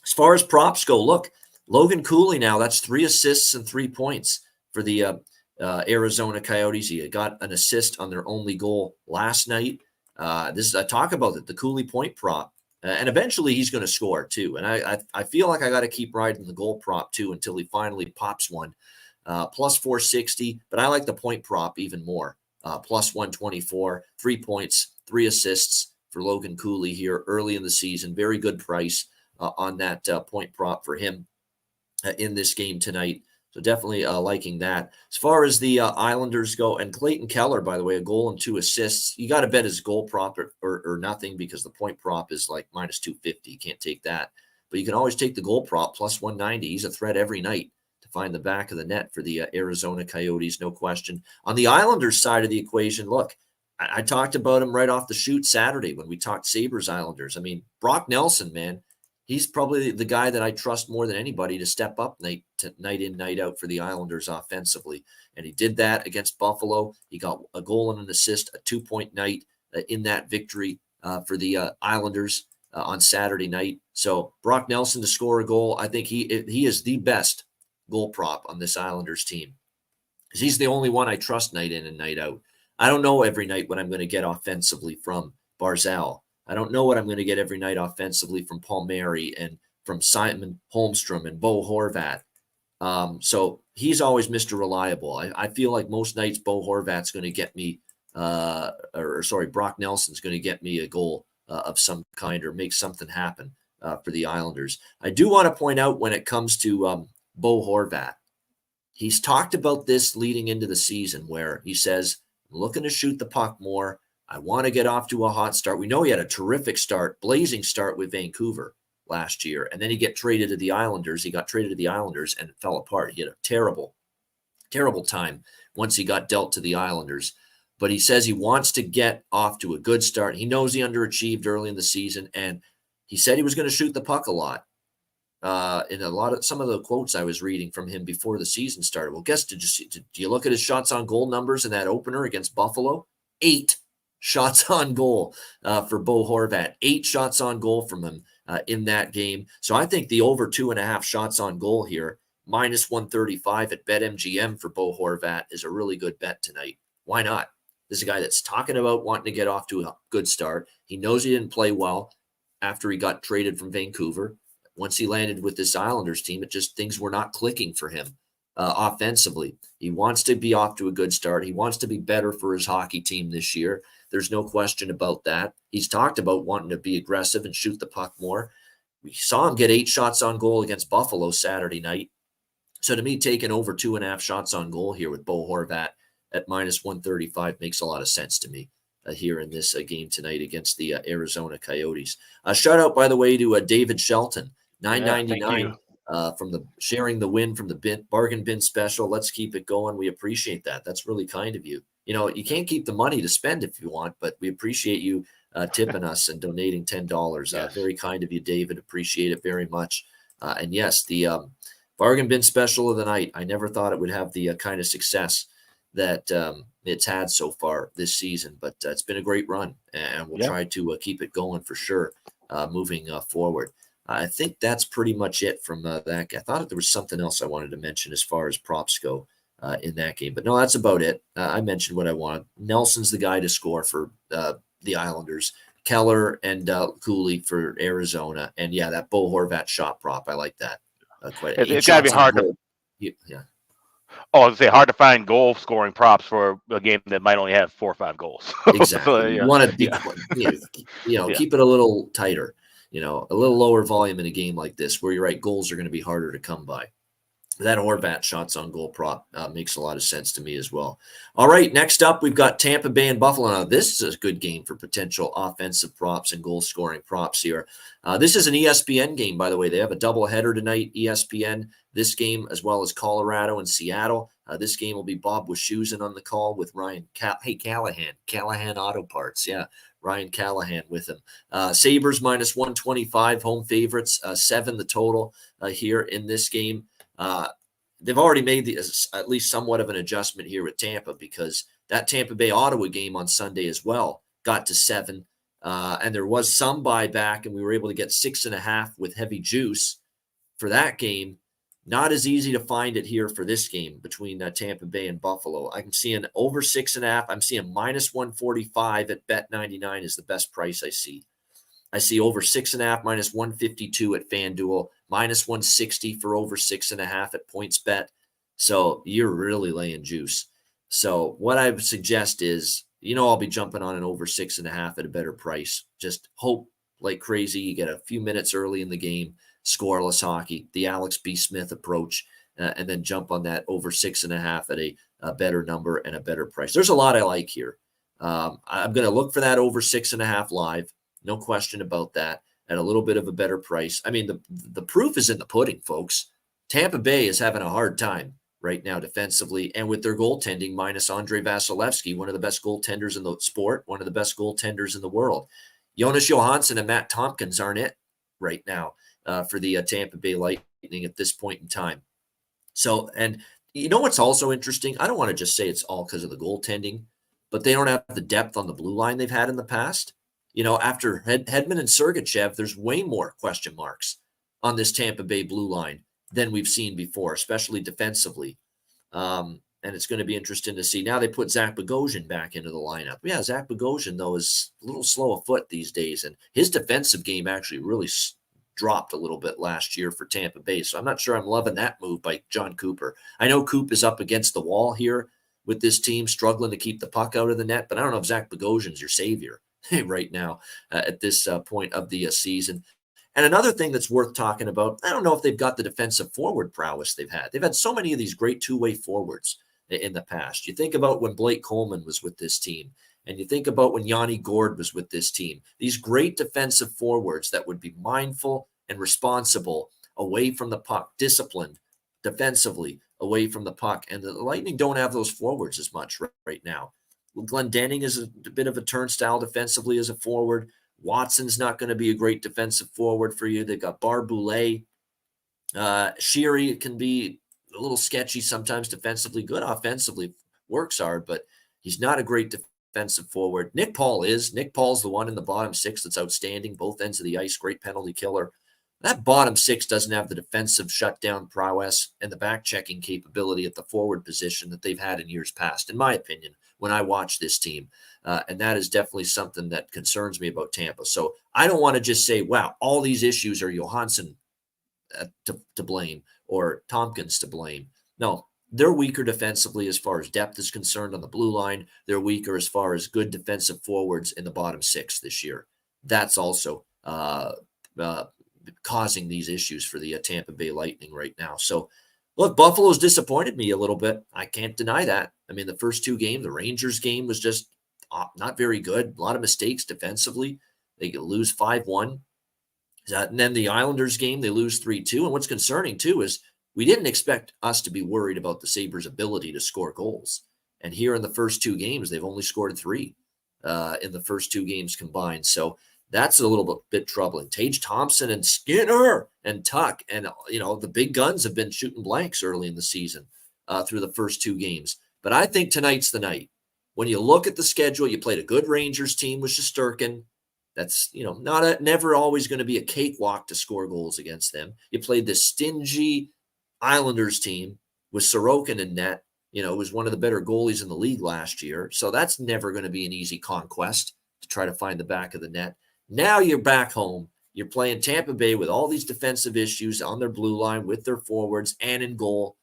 As far as props go, look, Logan Cooley now, that's 3 assists and 3 points for the Arizona Coyotes. He got an assist on their only goal last night. This is I talk about it, the Cooley point prop, and eventually he's going to score too. And I feel like I got to keep riding the goal prop too until he finally pops one. Plus 460, but I like the point prop even more. Plus 124, 3 points, 3 assists for Logan Cooley here early in the season. Very good price on that point prop for him in this game tonight. So definitely liking that. As far as the Islanders go, and Clayton Keller, by the way, a goal and 2 assists. You got to bet his goal prop or nothing because the point prop is like minus 250. You can't take that. But you can always take the goal prop plus 190. He's a threat every night to find the back of the net for the Arizona Coyotes, no question. On the Islanders side of the equation, look, I talked about him right off the shoot Saturday when we talked Sabres Islanders. I mean, Brock Nelson, man. He's probably the guy that I trust more than anybody to step up night in, night out for the Islanders offensively. And he did that against Buffalo. He got a goal and an assist, a 2-point night in that victory for the Islanders on Saturday night. So Brock Nelson to score a goal, I think he is the best goal prop on this Islanders team. because he's the only one I trust night in and night out. I don't know every night what I'm going to get offensively from Barzal. I don't know what I'm going to get every night offensively from Palmieri and from Simon Holmstrom and Bo Horvat. So he's always Mr. Reliable. I feel like most nights Bo Horvat's going to get me, Brock Nelson's going to get me a goal of some kind or make something happen for the Islanders. I do want to point out when it comes to Bo Horvat, he's talked about this leading into the season where he says, I'm looking to shoot the puck more. I want to get off to a hot start. We know he had a terrific start, blazing start with Vancouver last year, and then he got traded to the Islanders. He got traded to the Islanders and it fell apart. He had a terrible, terrible time once he got dealt to the Islanders. But he says he wants to get off to a good start. He knows he underachieved early in the season, and he said he was going to shoot the puck a lot. In some of the quotes I was reading from him before the season started. Well, did you look at his shots on goal numbers in that opener against Buffalo? 8 shots on goal for Bo Horvat. 8 shots on goal from him in that game. So I think the over 2.5 shots on goal here, minus 135 at BetMGM for Bo Horvat is a really good bet tonight. Why not? This is a guy that's talking about wanting to get off to a good start. He knows he didn't play well after he got traded from Vancouver. Once he landed with this Islanders team, things were not clicking for him offensively. He wants to be off to a good start. He wants to be better for his hockey team this year. There's no question about that. He's talked about wanting to be aggressive and shoot the puck more. We saw him get 8 shots on goal against Buffalo Saturday night. So to me, taking over 2.5 shots on goal here with Bo Horvat at minus 135 makes a lot of sense to me here in this game tonight against the Arizona Coyotes. Shout out, by the way, to David Shelton, $9.99 from the sharing the win from the bargain bin special. Let's keep it going. We appreciate that. That's really kind of you. You know, you can't keep the money to spend if you want, but we appreciate you tipping us and donating $10. Yes. Very kind of you, David. Appreciate it very much. And yes, the bargain bin special of the night. I never thought it would have the kind of success that it's had so far this season, but it's been a great run, and we'll try to keep it going for sure moving forward. I think that's pretty much it from that. I thought there was something else I wanted to mention as far as props go in that game, but no, that's about it. I mentioned what I wanted. Nelson's the guy to score for the Islanders. Keller and Cooley for Arizona, and yeah, that Bo Horvat shot prop, I like that quite. It's got to be hard to. Yeah. Oh, I was say hard to find goal scoring props for a game that might only have 4 or 5 goals. Exactly. So, you want to be, keep it a little tighter. A little lower volume in a game like this, where you're right, goals are going to be harder to come by. That Horvat shots on goal prop makes a lot of sense to me as well. All right, next up, we've got Tampa Bay and Buffalo. Now, this is a good game for potential offensive props and goal scoring props here. This is an ESPN game, by the way. They have a doubleheader tonight, ESPN, this game, as well as Colorado and Seattle. This game will be Bob Wischusen on the call with Ryan Callahan Auto Parts. Yeah, Ryan Callahan with him. Sabres minus 125, home favorites, 7 the total here in this game. They've already made at least somewhat of an adjustment here with Tampa, because that Tampa Bay Ottawa game on Sunday as well got to 7. And there was some buyback, and we were able to get 6.5 with heavy juice for that game. Not as easy to find it here for this game between Tampa Bay and Buffalo. I'm seeing over 6.5. I'm seeing minus 145 at Bet99 is the best price I see. I see over 6.5, minus 152 at FanDuel, minus 160 for over 6.5 at PointsBet. So you're really laying juice. So what I would suggest is, I'll be jumping on an over 6.5 at a better price. Just hope like crazy you get a few minutes early in the game, scoreless hockey, the Alex B. Smith approach, and then jump on that over 6.5 at a better number and a better price. There's a lot I like here. I'm going to look for that over 6.5 live. No question about that, at a little bit of a better price. I mean, the proof is in the pudding, folks. Tampa Bay is having a hard time right now defensively, and with their goaltending minus Andrei Vasilevsky, one of the best goaltenders in the sport, one of the best goaltenders in the world. Jonas Johansson and Matt Tompkins aren't it right now for the Tampa Bay Lightning at this point in time. So, and what's also interesting? I don't want to just say it's all because of the goaltending, but they don't have the depth on the blue line they've had in the past. After Hedman and Sergachev, there's way more question marks on this Tampa Bay blue line than we've seen before, especially defensively. And it's going to be interesting to see. Now they put Zach Bogosian back into the lineup. Yeah, Zach Bogosian, though, is a little slow of foot these days. And his defensive game actually really dropped a little bit last year for Tampa Bay. So I'm not sure I'm loving that move by John Cooper. I know Coop is up against the wall here with this team, struggling to keep the puck out of the net. But I don't know if Zach Bogosian's your savior right now at this point of the season. And another thing that's worth talking about, I don't know if they've got the defensive forward prowess they've had. They've had so many of these great two-way forwards in the past. You think about when Blake Coleman was with this team, and you think about when Yanni Gourde was with this team. These great defensive forwards that would be mindful and responsible away from the puck, disciplined defensively away from the puck. And the Lightning don't have those forwards as much right now. Glendening is a bit of a turnstile defensively as a forward. Watson's not going to be a great defensive forward for you. They've got Barboulay. Sheary can be a little sketchy sometimes defensively, good offensively, works hard, but he's not a great defensive forward. Nick Paul is. Nick Paul's the one in the bottom six that's outstanding, both ends of the ice, great penalty killer. That bottom six doesn't have the defensive shutdown prowess and the back-checking capability at the forward position that they've had in years past, in my opinion, when I watch this team. And that is definitely something that concerns me about Tampa. So I don't want to just say, wow, all these issues are Johansson to blame or Tompkins to blame. No, they're weaker defensively as far as depth is concerned on the blue line. They're weaker as far as good defensive forwards in the bottom six this year. That's also causing these issues for the Tampa Bay Lightning right now. So, look, Buffalo's disappointed me a little bit. I can't deny that. I mean, the first two games, the Rangers game was just not very good. A lot of mistakes defensively. They lose 5-1. And then the Islanders game, they lose 3-2. And what's concerning, too, is we didn't expect us to be worried about the Sabres' ability to score goals. And here in the first two games, they've only scored 3 in the first two games combined. So that's a little bit troubling. Tage Thompson and Skinner and Tuck and, the big guns have been shooting blanks early in the season through the first two games. But I think tonight's the night. When you look at the schedule, you played a good Rangers team with Shesterkin. That's, never always going to be a cakewalk to score goals against them. You played this stingy Islanders team with Sorokin in net. Was one of the better goalies in the league last year. So that's never going to be an easy conquest to try to find the back of the net. Now you're back home. You're playing Tampa Bay with all these defensive issues on their blue line with their forwards and in goal.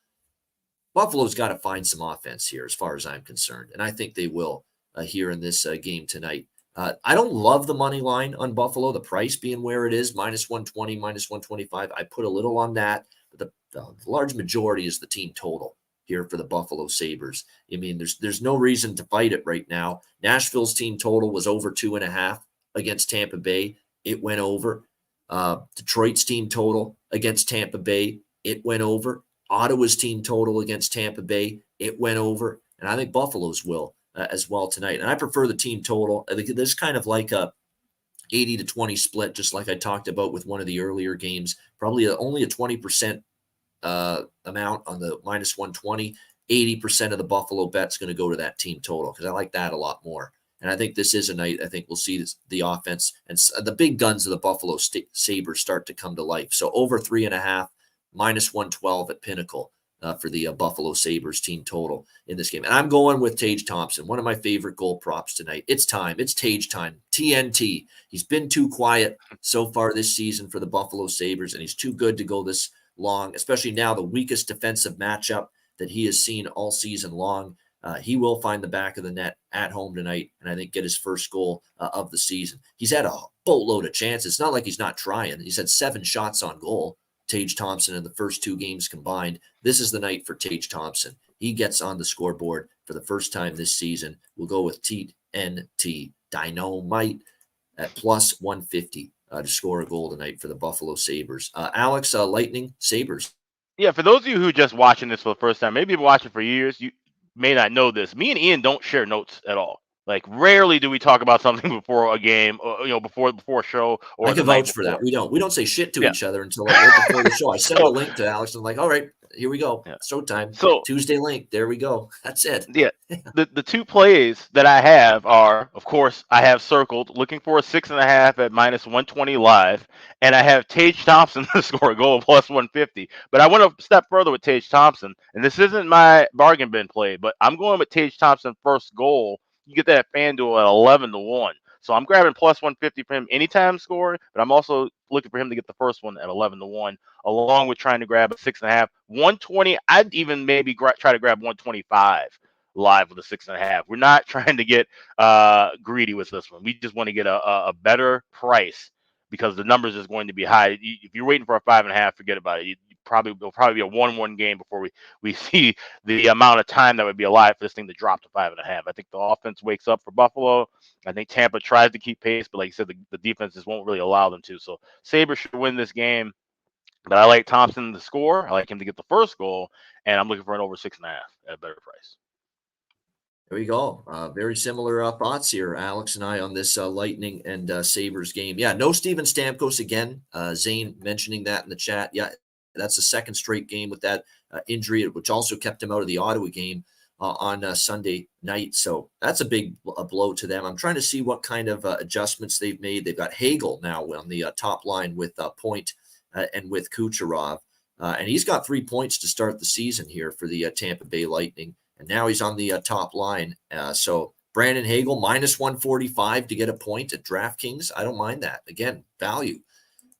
Buffalo's got to find some offense here as far as I'm concerned, and I think they will here in this game tonight. I don't love the money line on Buffalo, the price being where it is, minus 120, minus 125. I put a little on that, but the large majority is the team total here for the Buffalo Sabres. I mean, there's no reason to fight it right now. Nashville's team total was over 2.5 against Tampa Bay. It went over. Detroit's team total against Tampa Bay, it went over. Ottawa's team total against Tampa Bay, it went over. And I think Buffalo's will as well tonight. And I prefer the team total. I think this is kind of like a 80-20 split, just like I talked about with one of the earlier games. Probably only a 20% amount on the minus 120. 80% of the Buffalo bet's going to go to that team total because I like that a lot more. And I think this is a night I think we'll see the offense and the big guns of the Buffalo Sabres start to come to life. So over 3.5, minus 112 at Pinnacle for the Buffalo Sabres team total in this game. And I'm going with Tage Thompson, one of my favorite goal props tonight. It's time. It's Tage time. TNT. He's been too quiet so far this season for the Buffalo Sabres, and he's too good to go this long, especially now the weakest defensive matchup that he has seen all season long. He will find the back of the net at home tonight and I think get his first goal of the season. He's had a boatload of chances. It's not like he's not trying. He's had 7 shots on goal, Tage Thompson, in the first 2 games combined. This is the night for Tage Thompson. He gets on the scoreboard for the first time this season. We'll go with TNT Dynamite at plus 150 to score a goal tonight for the Buffalo Sabres. Alex, Lightning, Sabres. Yeah, for those of you who are just watching this for the first time, maybe you've watched it for years, you may not know this. Me and Ian don't share notes at all. Like, rarely do we talk about something before a game, or, before a show. Or I can vouch for that. We don't say shit to each other until right before the show. I send a link to Alex and I'm like, all right, Here we go. Yeah. Showtime. So Tuesday link. There we go. That's it. yeah, the two plays that I have are, of course, I have circled looking for a 6.5 at -120 live, and I have Tage Thompson to score a goal plus 150. But I went a step further with Tage Thompson, and this isn't my bargain bin play, but I'm going with Tage Thompson first goal. You get that FanDuel at 11-1. So I'm grabbing plus 150 for him anytime scoring, but I'm also looking for him to get the first one at 11-1, along with trying to grab a 6.5, 120. I'd even maybe try to grab 125 live with a 6.5. We're not trying to get greedy with this one. We just want to get a better price because the numbers is going to be high. If you're waiting for a 5.5, forget about it. It'll probably be a 1-1 game before we see the amount of time that would be alive for this thing to drop to 5.5. I think the offense wakes up for Buffalo. I think Tampa tries to keep pace, but like you said, the defenses won't really allow them to. So Sabres should win this game. But I like Thompson to score. I like him to get the first goal, and I'm looking for an over 6.5 at a better price. There we go. Very similar thoughts here, Alex and I, on this Lightning and Sabres game. Yeah, no Steven Stamkos again. Zane mentioning that in the chat. Yeah, that's the second straight game with that injury, which also kept him out of the Ottawa game on Sunday night. So that's a big blow to them. I'm trying to see what kind of adjustments they've made. They've got Hagel now on the top line with Point and with Kucherov. And he's got 3 points to start the season here for the Tampa Bay Lightning. And now he's on the top line. So Brandon Hagel, -145 to get a point at DraftKings. I don't mind that. Again, value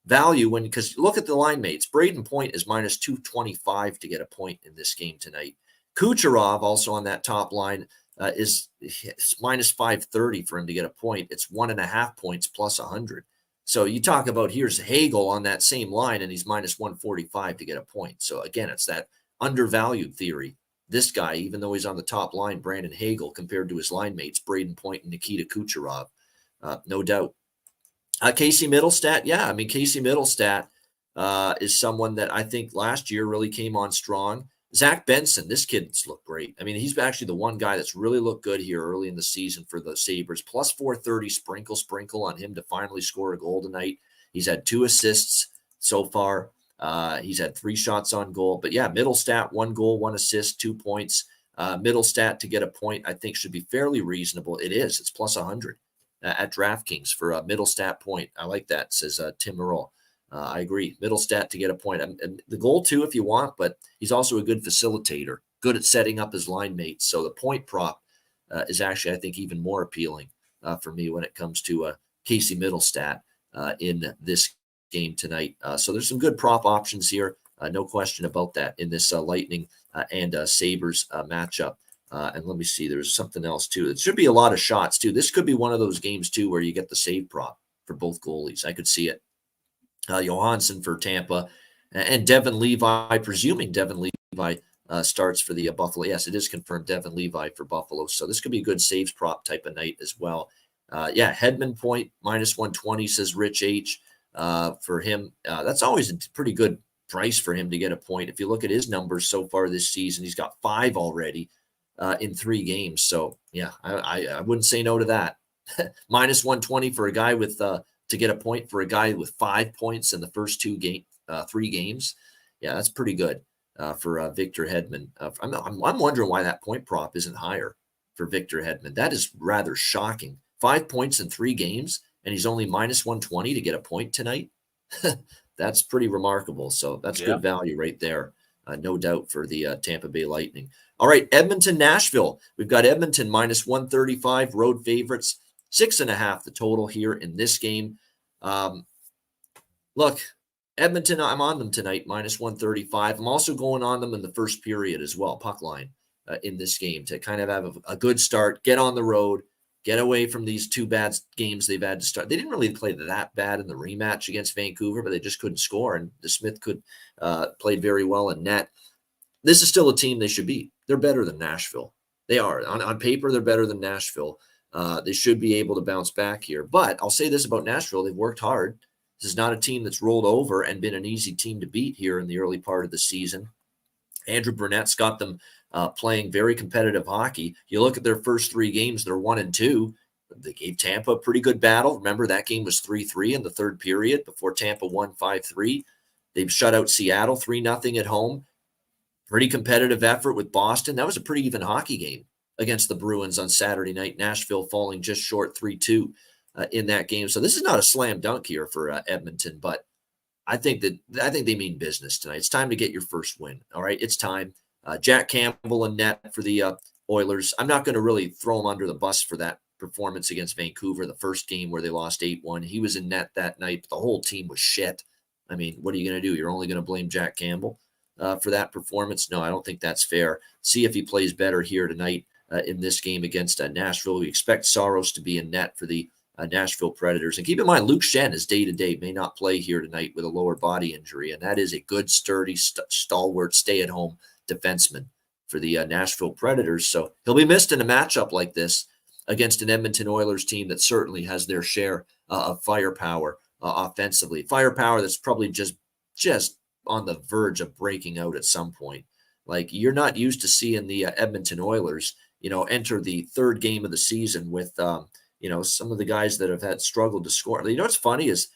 because look at the line mates. Braden Point is -225 to get a point in this game tonight. Kucherov also on that top line is -530 for him to get a point. It's 1.5 points plus 100. So you talk about here's Hagel on that same line and he's -145 to get a point. So again, it's that undervalued theory. This guy, even though he's on the top line, Brandon Hagel, compared to his line mates, Braden Point and Nikita Kucherov, no doubt. Casey Middlestat, yeah, I mean, Casey Middlestat is someone that I think last year really came on strong. Zach Benson, this kid's looked great. I mean, he's actually the one guy that's really looked good here early in the season for the Sabres. Plus 430 sprinkle on him to finally score a goal tonight. He's had 2 assists so far. He's had 3 shots on goal. But yeah, Middlestat, 1 goal, 1 assist, 2 points. Middlestat to get a point, I think, should be fairly reasonable. It is. It's plus 100 at DraftKings for a Middlestat point. I like that, says Tim Merle. I agree. Middlestat to get a point. And the goal, too, if you want, but he's also a good facilitator, good at setting up his line mates. So the point prop is actually, I think, even more appealing for me when it comes to Casey Middlestat in this game tonight. So there's some good prop options here. No question about that in this Lightning and Sabres matchup. And let me see, there's something else too. It should be a lot of shots too. This could be one of those games too where you get the save prop for both goalies. I could see it. Johansson for Tampa and Devin Levi, presuming Devin Levi starts for the Buffalo. Yes, it is confirmed Devin Levi for Buffalo. So this could be a good saves prop type of night as well. Yeah, Hedman point -120, says Rich H. For him. That's always a pretty good price for him to get a point. If you look at his numbers so far this season, he's got 5 already in 3 games. So yeah, I wouldn't say no to that. -120 for a guy with to get a point for a guy with 5 points in the first 3 games. Yeah, that's pretty good for Victor Hedman. I'm wondering why that point prop isn't higher for Victor Hedman. That is rather shocking. 5 points in 3 games. And he's only -120 to get a point tonight. That's pretty remarkable. So that's good value right there. No doubt for the Tampa Bay Lightning. All right, Edmonton, Nashville. We've got Edmonton -135, road favorites, 6.5 the total here in this game. Look, Edmonton, I'm on them tonight, -135. I'm also going on them in the first period as well, puck line in this game to kind of have a good start, get on the road, get away from these 2 bad games they've had to start. They didn't really play that bad in the rematch against Vancouver, but they just couldn't score. And DeSmith played very well in net. This is still a team they should beat. They're better than Nashville. They are. On paper, they're better than Nashville. They should be able to bounce back here. But I'll say this about Nashville. They've worked hard. This is not a team that's rolled over and been an easy team to beat here in the early part of the season. Andrew Burnett's got them playing very competitive hockey. You look at their first 3 games, they're 1-2. They gave Tampa a pretty good battle. Remember, that game was 3-3 in the third period before Tampa won 5-3. They've shut out Seattle 3-0 at home. Pretty competitive effort with Boston. That was a pretty even hockey game against the Bruins on Saturday night. Nashville falling just short 3-2 in that game. So this is not a slam dunk here for Edmonton, but I think they mean business tonight. It's time to get your first win. All right, it's time. Jack Campbell in net for the Oilers. I'm not going to really throw him under the bus for that performance against Vancouver, the first game where they lost 8-1. He was in net that night, but the whole team was shit. I mean, what are you going to do? You're only going to blame Jack Campbell for that performance? No, I don't think that's fair. See if he plays better here tonight in this game against Nashville. We expect Saros to be in net for the Nashville Predators. And keep in mind, Luke Shen is day-to-day, may not play here tonight with a lower body injury, and that is a good, sturdy, stalwart, stay-at-home defenseman for the Nashville Predators. So he'll be missed in a matchup like this against an Edmonton Oilers team that certainly has their share of firepower offensively. Firepower that's probably just on the verge of breaking out at some point. Like, you're not used to seeing the Edmonton Oilers, enter the third game of the season with, some of the guys that have had struggled to score. What's funny is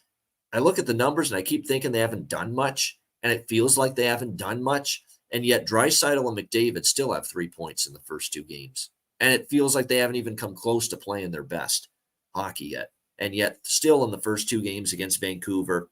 I look at the numbers and I keep thinking they haven't done much, and it feels like they haven't done much. And yet Draisaitl and McDavid still have 3 points in the first two games. And it feels like they haven't even come close to playing their best hockey yet. And yet still in the first two games against Vancouver,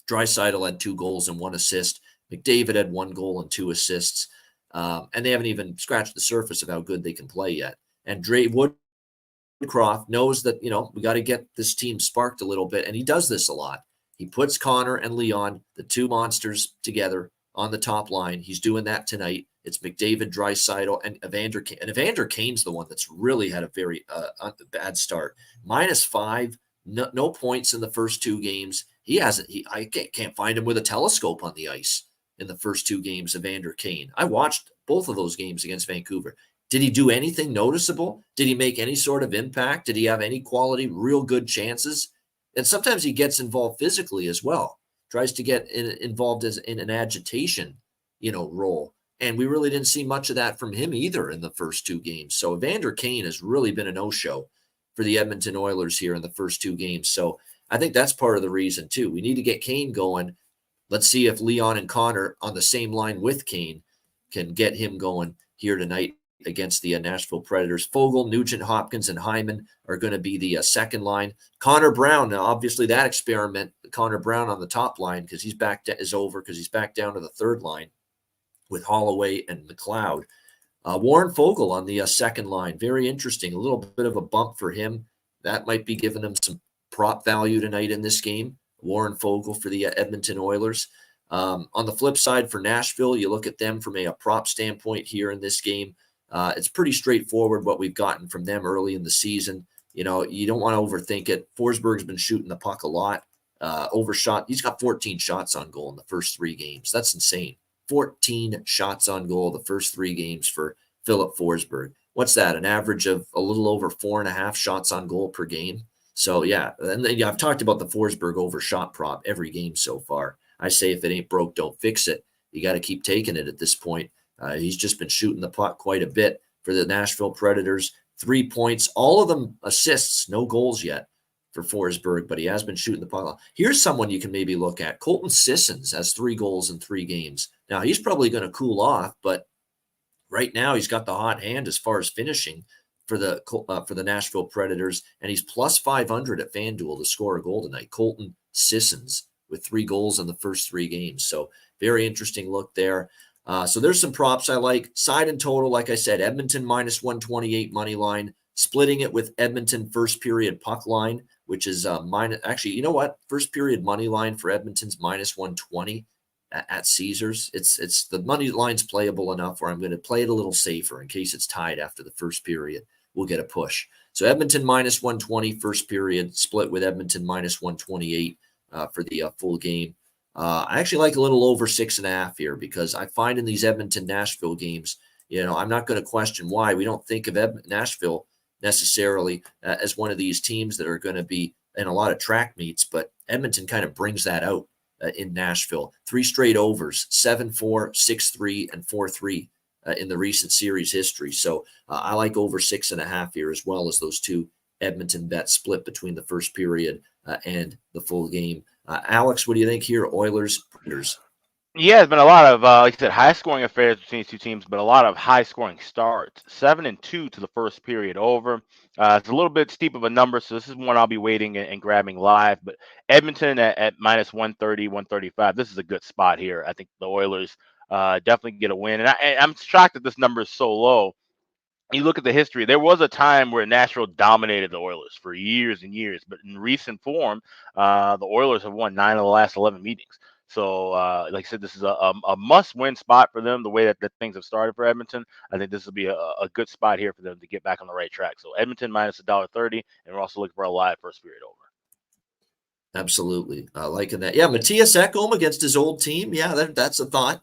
Draisaitl had 2 goals and 1 assist. McDavid had 1 goal and 2 assists. And they haven't even scratched the surface of how good they can play yet. And Dre Woodcroft knows that, we got to get this team sparked a little bit. And he does this a lot. He puts Connor and Leon, the two monsters, together on the top line. He's doing that tonight. It's McDavid, Draisaitl, and Evander Kane. And Evander Kane's the one that's really had a very bad start. -5, no points in the first 2 games. I can't find him with a telescope on the ice in the first 2 games, Evander Kane. I watched both of those games against Vancouver. Did he do anything noticeable? Did he make any sort of impact? Did he have any quality, real good chances? And sometimes he gets involved physically as well. Tries to get involved in an agitation, role. And we really didn't see much of that from him either in the first 2 games. So Evander Kane has really been a no-show for the Edmonton Oilers here in the first 2 games. So I think that's part of the reason too. We need to get Kane going. Let's see if Leon and Connor on the same line with Kane can get him going here tonight against the Nashville Predators. Fogle, Nugent Hopkins, and Hyman are going to be the second line. Connor Brown, now obviously that experiment, Connor Brown on the top line, because he's over because he's back down to the third line with Holloway and McLeod. Warren Fogle on the second line, very interesting. A little bit of a bump for him. That might be giving him some prop value tonight in this game. Warren Fogle for the Edmonton Oilers. On the flip side for Nashville, you look at them from a prop standpoint here in this game. It's pretty straightforward what we've gotten from them early in the season. You don't want to overthink it. Forsberg's been shooting the puck a lot. Overshot. He's got 14 shots on goal in the first 3 games. That's insane. 14 shots on goal the first 3 games for Philip Forsberg. What's that? An average of a little over 4.5 shots on goal per game. So, yeah. And I've talked about the Forsberg overshot prop every game so far. I say if it ain't broke, don't fix it. You got to keep taking it at this point. He's just been shooting the puck quite a bit for the Nashville Predators. 3 points, all of them assists, no goals yet for Forsberg, but he has been shooting the puck. Here's someone you can maybe look at. Colton Sissons has 3 goals in 3 games. Now, he's probably going to cool off, but right now he's got the hot hand as far as finishing for the Nashville Predators, and he's plus 500 at FanDuel to score a goal tonight. Colton Sissons with 3 goals in the first 3 games. So very interesting look there. So there's some props I like. Side and total, like I said, Edmonton -128 money line, splitting it with Edmonton first period puck line, which is actually, you know what? First period money line for Edmonton's -120 at Caesars. It's the money line's playable enough where I'm going to play it a little safer in case it's tied after the first period. We'll get a push. So Edmonton -120 first period, split with Edmonton -128 for the full game. I actually like a little over 6.5 here because I find in these Edmonton-Nashville games, I'm not going to question why. We don't think of Nashville necessarily as one of these teams that are going to be in a lot of track meets, but Edmonton kind of brings that out in Nashville. 3 straight overs, 7-4, 6-3, and 4-3 in the recent series history. So I like over 6.5 here as well as those 2 Edmonton bets split between the first period and the full game. Alex, what do you think here? Oilers, Predators. Yeah, it's been a lot of, like I said, high scoring affairs between these two teams, but a lot of high scoring starts. 7-2 to the first period over. It's a little bit steep of a number, so this is one I'll be waiting and grabbing live. But Edmonton at minus 130, 135. This is a good spot here. I think the Oilers definitely get a win. And I'm shocked that this number is so low. You look at the history, there was a time where Nashville dominated the Oilers for years and years, but in recent form, the Oilers have won 9 of the last 11 meetings. So, like I said, this is a must-win spot for them. The way that things have started for Edmonton, I think this will be a good spot here for them to get back on the right track. So, Edmonton minus $1.30, and we're also looking for a live first period over. Absolutely. Liking that. Yeah, Matthias Ekholm against his old team. Yeah, that's a thought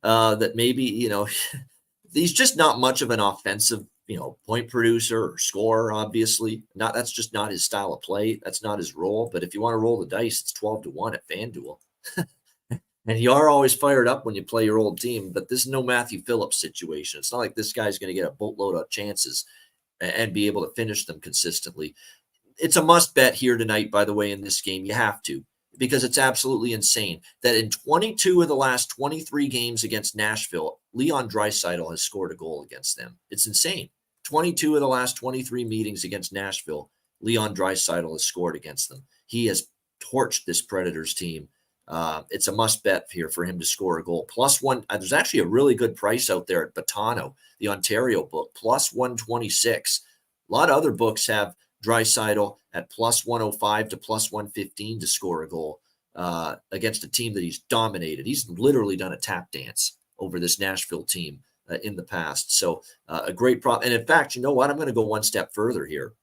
that maybe, he's just not much of an offensive, point producer or scorer, obviously. That's just not his style of play. That's not his role. But if you want to roll the dice, it's 12-1 at FanDuel. And you are always fired up when you play your old team, but this is no Matthew Phillips situation. It's not like this guy's going to get a boatload of chances and be able to finish them consistently. It's a must bet here tonight, by the way, in this game. You have to, because it's absolutely insane that in 22 of the last 23 games against Nashville, Leon Draisaitl has scored a goal against them. It's insane. 22 of the last 23 meetings against Nashville, Leon Draisaitl has scored against them. He has torched this Predators team. It's a must bet here for him to score a goal. Plus one, there's actually a really good price out there at Betano, the Ontario book, plus 126. A lot of other books have Draisaitl at plus 105 to plus 115 to score a goal against a team that he's dominated. He's literally done a tap dance over this Nashville team in the past. So a great prop. And in fact, you know what? I'm going to go one step further here.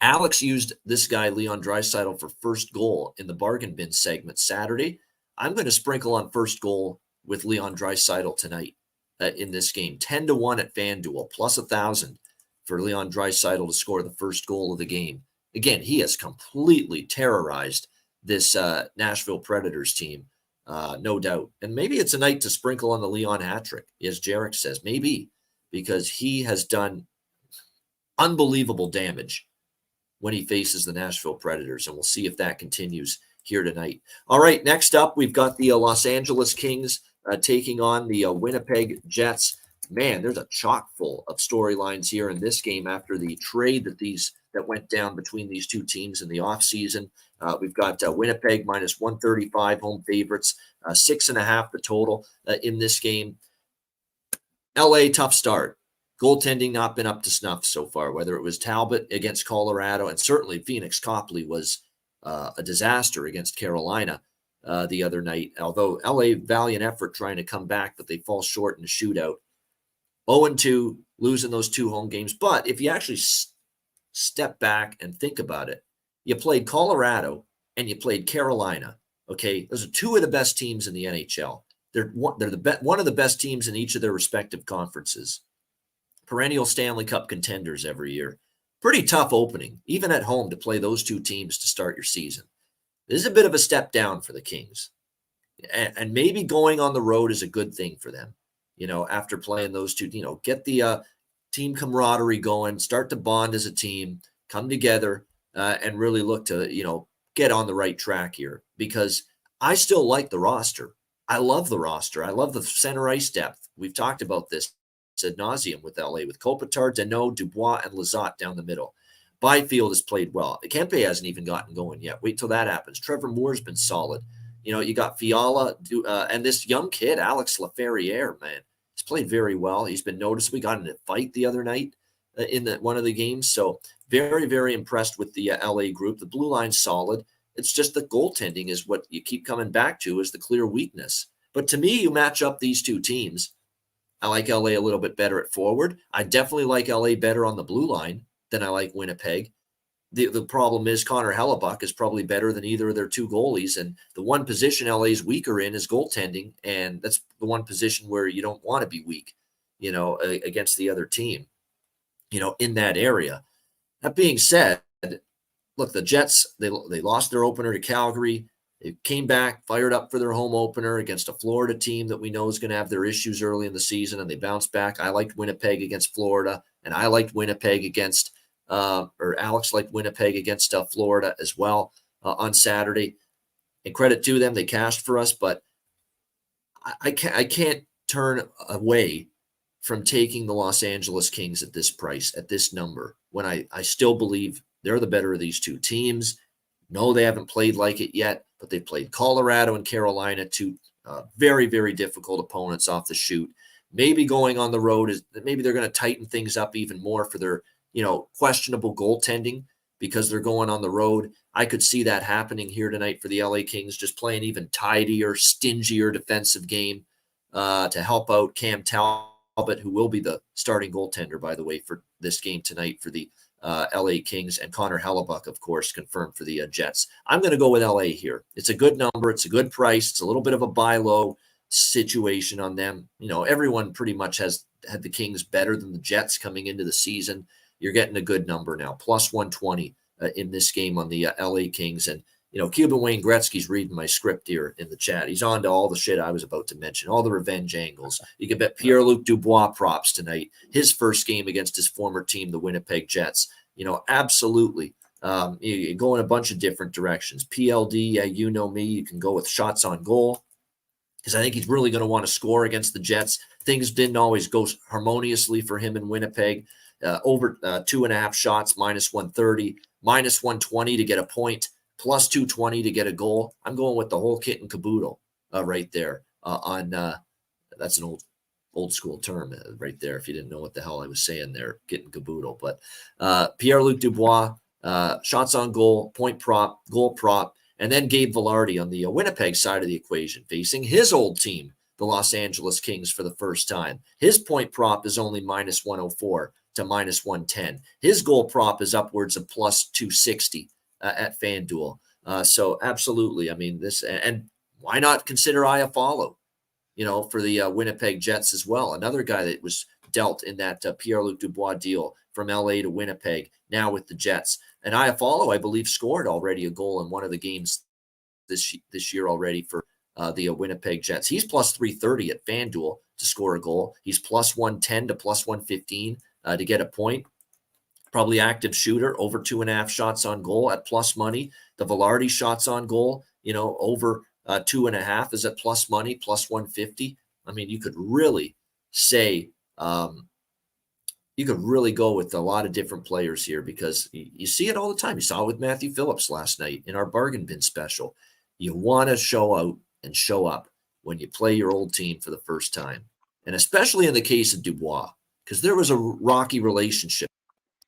Alex used this guy, Leon Draisaitl, for first goal in the bargain bin segment Saturday. I'm going to sprinkle on first goal with Leon Draisaitl tonight in this game. 10-1 at FanDuel, plus 1,000 for Leon Draisaitl to score the first goal of the game. Again, he has completely terrorized this Nashville Predators team, no doubt. And maybe it's a night to sprinkle on the Leon hat trick, as Jarek says. Maybe, because he has done unbelievable damage when he faces the Nashville Predators, and we'll see if that continues here tonight. All right, next up, we've got the Los Angeles Kings taking on the Winnipeg Jets. Man, there's a chock full of storylines here in this game after the trade that went down between these two teams in the offseason. We've got Winnipeg minus 135 home favorites, 6.5 the total in this game. LA, tough start. Goaltending not been up to snuff so far, whether it was Talbot against Colorado, and certainly Phoenix Copley was a disaster against Carolina the other night. Although LA, valiant effort trying to come back, but they fall short in the shootout. 0-2, losing those two home games. But if you actually step back and think about it, you played Colorado and you played Carolina. Okay, those are two of the best teams in the NHL. They're one of the best teams in each of their respective conferences. Perennial Stanley Cup contenders every year. Pretty tough opening, even at home, to play those two teams to start your season. This is a bit of a step down for the Kings. And maybe going on the road is a good thing for them, after playing those two, get the team camaraderie going, start to bond as a team, come together, and really look to, get on the right track here. Because I still like the roster. I love the roster. I love the center ice depth. We've talked about this ad nauseum with LA, with Kopitar, Deneau, Dubois, and Lizotte down the middle. Byfield has played well. Kempe hasn't even gotten going yet. Wait till that happens. Trevor Moore's been solid. You got Fiala and this young kid, Alex Laferriere, man. He's played very well. He's been noticed. We got in a fight the other night in one of the games. So very, very impressed with the LA group. The blue line's solid. It's just the goaltending is what you keep coming back to as the clear weakness. But to me, you match up these two teams. I like LA a little bit better at forward. I definitely like LA better on the blue line than I like Winnipeg. The problem is Connor Hellebuck is probably better than either of their two goalies. And the one position LA is weaker in is goaltending. And that's the one position where you don't want to be weak, against the other team, in that area. That being said, look, the Jets, they lost their opener to Calgary. They came back, fired up for their home opener against a Florida team that we know is going to have their issues early in the season, and they bounced back. I liked Winnipeg against Florida, and I liked Winnipeg against Alex liked Winnipeg against Florida as well on Saturday. And credit to them, they cashed for us, but I can't turn away from taking the Los Angeles Kings at this price, at this number, when I still believe they're the better of these two teams. No, they haven't played like it yet, but they played Colorado and Carolina, two very, very difficult opponents off the shoot. Maybe going on the road is maybe they're going to tighten things up even more for their, questionable goaltending because they're going on the road. I could see that happening here tonight for the LA Kings, just playing even tidier, stingier defensive game to help out Cam Talbot, who will be the starting goaltender, by the way, for this game tonight for the LA Kings, and Connor Hellebuck, of course, confirmed for the Jets. I'm going to go with LA here. It's a good number. It's a good price. It's a little bit of a buy low situation on them. Everyone pretty much has had the Kings better than the Jets coming into the season. You're getting a good number now, plus 120 in this game on the LA Kings. And, Cuban Wayne Gretzky's reading my script here in the chat. He's on to all the shit I was about to mention, all the revenge angles. You can bet Pierre-Luc Dubois props tonight. His first game against his former team, the Winnipeg Jets. Absolutely. You go in a bunch of different directions. PLD, you know me. You can go with shots on goal because I think he's really going to want to score against the Jets. Things didn't always go harmoniously for him in Winnipeg. Over 2.5 shots, minus 130, minus 120 to get a point, plus 220 to get a goal. I'm going with the whole kit and caboodle right there that's an old school term right there. If you didn't know what the hell I was saying there, kit and caboodle. But Pierre-Luc Dubois, shots on goal, point prop, goal prop, and then Gabe Vilardi on the Winnipeg side of the equation, facing his old team, the Los Angeles Kings, for the first time. His point prop is only minus 104 to minus 110. His goal prop is upwards of plus 260 at FanDuel. So absolutely, I mean, this, and why not consider Iafallo, for the Winnipeg Jets as well. Another guy that was dealt in that Pierre-Luc Dubois deal from LA to Winnipeg, now with the Jets. And Iafallo, I believe, scored already a goal in one of the games this year already for the Winnipeg Jets. He's plus 330 at FanDuel to score a goal. He's plus 110 to plus 115 to get a point. Probably active shooter, over 2.5 shots on goal at plus money. The Vilardi shots on goal, over 2.5 is at plus money, plus 150. I mean, you could really say, you could really go with a lot of different players here because you see it all the time. You saw it with Matthew Phillips last night in our bargain bin special. You want to show out and show up when you play your old team for the first time. And especially in the case of Dubois, because there was a rocky relationship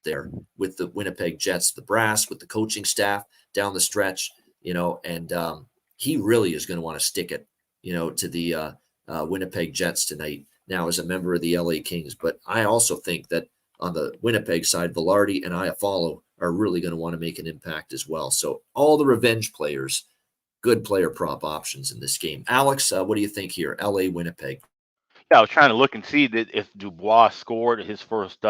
there with the Winnipeg Jets, the brass, with the coaching staff down the stretch, and he really is going to want to stick it, to the Winnipeg Jets tonight now as a member of the LA Kings. But I also think that on the Winnipeg side, Vilardi and Iafallo are really going to want to make an impact as well. So all the revenge players, good player prop options in this game. Alex, what do you think here? LA, Winnipeg. Yeah, I was trying to look and see that if Dubois scored his first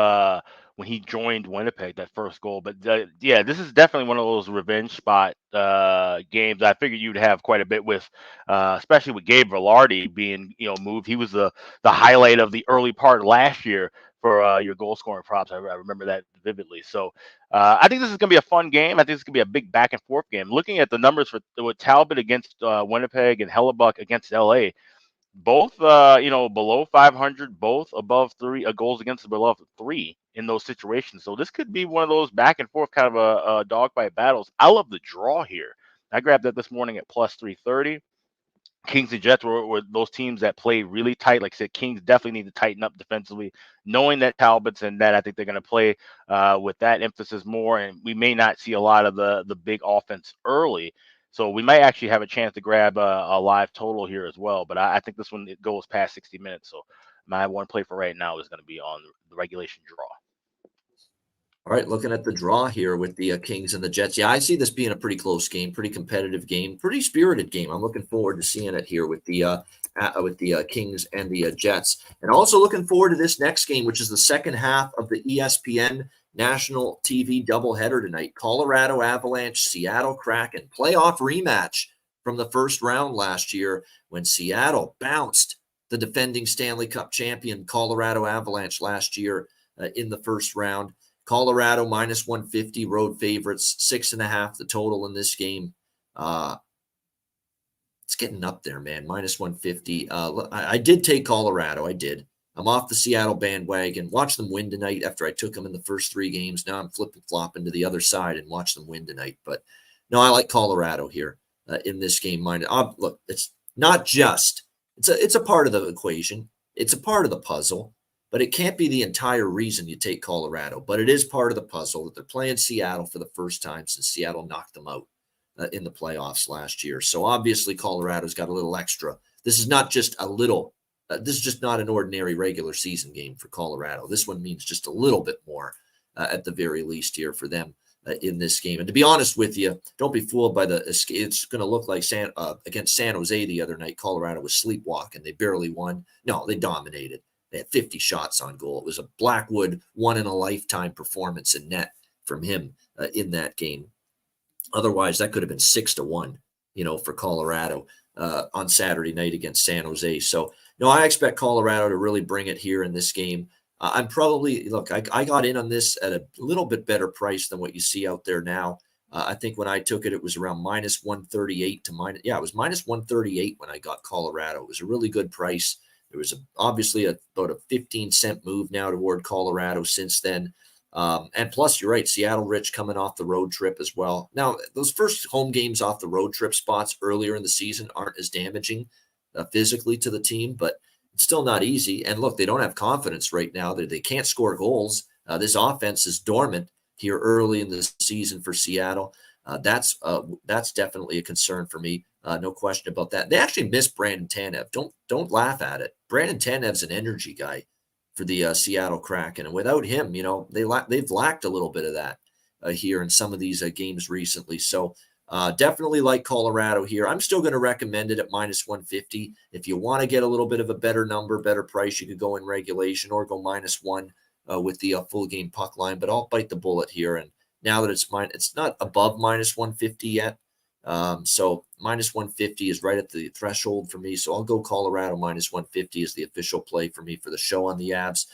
when he joined Winnipeg, that first goal. But yeah, this is definitely one of those revenge spot games. I figured you'd have quite a bit with, especially with Gabe Vilardi being moved. He was the highlight of the early part last year for your goal scoring props. I remember that vividly. So I think this is going to be a fun game. I think it's going to be a big back and forth game. Looking at the numbers with Talbot against Winnipeg and Hellebuck against LA. Both, below 500, both above 3 goals against, below 3 in those situations. So this could be one of those back and forth kind of a dogfight battles. I love the draw here. I grabbed that this morning at plus 330. Kings and Jets were those teams that play really tight. Like I said, Kings definitely need to tighten up defensively, knowing that Talbot's in that. I think they're going to play with that emphasis more, and we may not see a lot of the big offense early. So we might actually have a chance to grab a live total here as well. But I think this one, it goes past 60 minutes. So my one play for right now is going to be on the regulation draw. All right, looking at the draw here with the Kings and the Jets. Yeah, I see this being a pretty close game, pretty competitive game, pretty spirited game. I'm looking forward to seeing it here with the Kings and the Jets. And also looking forward to this next game, which is the second half of the ESPN national TV doubleheader tonight. Colorado Avalanche, Seattle Kraken, playoff rematch from the first round last year when Seattle bounced the defending Stanley Cup champion Colorado Avalanche last year in the first round. Colorado minus 150, road favorites, 6.5 the total in this game. it's getting up there, man. Minus 150. I did take Colorado. I did. I'm off the Seattle bandwagon. Watch them win tonight after I took them in the first 3 games. Now I'm flopping to the other side and watch them win tonight. But no, I like Colorado here in this game. Look, it's not just it's a part of the equation. It's a part of the puzzle, but it can't be the entire reason you take Colorado. But it is part of the puzzle that they're playing Seattle for the first time since Seattle knocked them out in the playoffs last year. So obviously Colorado's got a little extra. This is not just a little. This is just not an ordinary regular season game for Colorado. This one means just a little bit more at the very least here for them in this game. And to be honest with you, don't be fooled by it's going to look like against San Jose the other night. Colorado was sleepwalking. They barely won. No, they dominated. They had 50 shots on goal. It was a Blackwood one-in-a-lifetime performance in net from him in that game. Otherwise, that could have been 6-1, for Colorado on Saturday night against San Jose. So, no, I expect Colorado to really bring it here in this game. I'm probably, I got in on this at a little bit better price than what you see out there now. I think when I took it, it was around minus 138 it was minus 138 when I got Colorado. It was a really good price. There was obviously about a 15-cent move now toward Colorado since then. And plus, you're right, Seattle Rich coming off the road trip as well. Now, those first home games off the road trip spots earlier in the season aren't as damaging physically to the team, but it's still not easy. And look, they don't have confidence right now. They can't score goals. This offense is dormant here early in the season for Seattle. That's definitely a concern for me. No question about that. They actually miss Brandon Tanev. Don't laugh at it. Brandon Tanev's an energy guy for the Seattle Kraken, and without him, they've lacked a little bit of that here in some of these games recently. So definitely like Colorado here. I'm still going to recommend it at minus 150. If you want to get a little bit of a better number, better price, you could go in regulation or go -1 with the full game puck line. But I'll bite the bullet here. And now that it's not above minus 150 yet. So minus 150 is right at the threshold for me. So I'll go Colorado minus 150 as the official play for me for the show on the Avs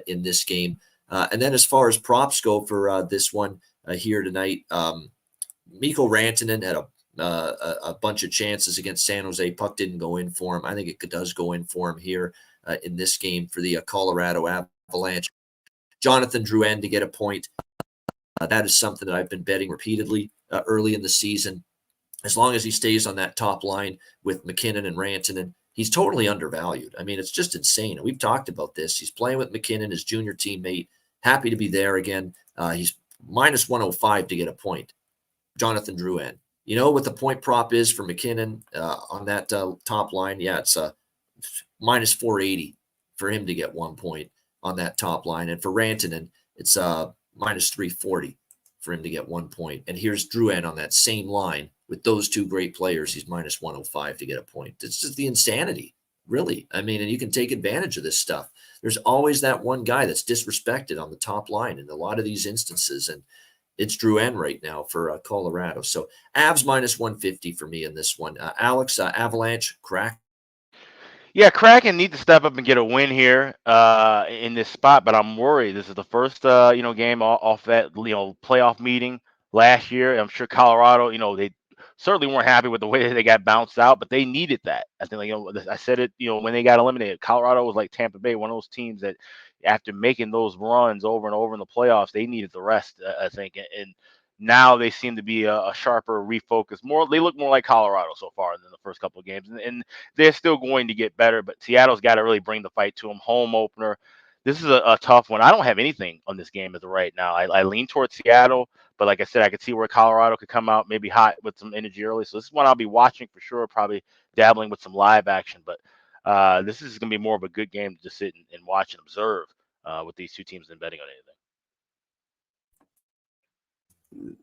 in this game. And then as far as props go for this one here tonight, Mikko Rantanen had a bunch of chances against San Jose. Puck didn't go in for him. I think it does go in for him here in this game for the Colorado Avalanche. Jonathan Drouin to get a point. That is something that I've been betting repeatedly early in the season. As long as he stays on that top line with McKinnon and Rantanen, he's totally undervalued. I mean, it's just insane. We've talked about this. He's playing with McKinnon, his junior teammate. Happy to be there again. He's minus 105 to get a point. Jonathan Drouin. You know what the point prop is for McKinnon on that top line? Yeah, it's minus 480 for him to get 1 point on that top line. And for Rantanen, it's minus 340 for him to get 1 point. And here's Drouin on that same line with those two great players. He's minus 105 to get a point. It's just the insanity, really. I mean, and you can take advantage of this stuff. There's always that one guy that's disrespected on the top line in a lot of these instances. And it's Drouin right now for Colorado. So Avs minus 150 for me in this one. Alex, Avalanche, Kraken. Yeah, Kraken need to step up and get a win here in this spot, but I'm worried. This is the first game off that playoff meeting last year. I'm sure Colorado, they certainly weren't happy with the way that they got bounced out, but they needed that. I think I said it, when they got eliminated. Colorado was like Tampa Bay, one of those teams that after making those runs over and over in the playoffs, they needed the rest, I think. And now they seem to be a sharper refocus. They look more like Colorado so far than the first couple of games. And they're still going to get better, but Seattle's got to really bring the fight to them. Home opener. This is a tough one. I don't have anything on this game as of right now. I lean towards Seattle, but like I said, I could see where Colorado could come out maybe hot with some energy early. So this is one I'll be watching for sure, probably dabbling with some live action. But this is going to be more of a good game to just sit and watch and observe with these two teams than betting on anything.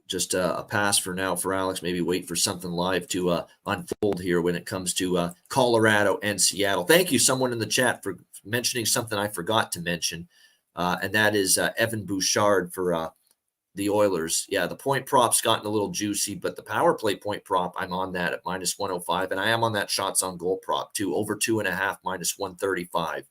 Just a pass for now for Alex. Maybe wait for something live to unfold here when it comes to Colorado and Seattle. Thank you, someone in the chat, for mentioning something I forgot to mention, and that is Evan Bouchard for the Oilers. Yeah, the point prop's gotten a little juicy, but the power play point prop, I'm on that at minus 105, and I am on that shots on goal prop too, over 2.5, minus 135.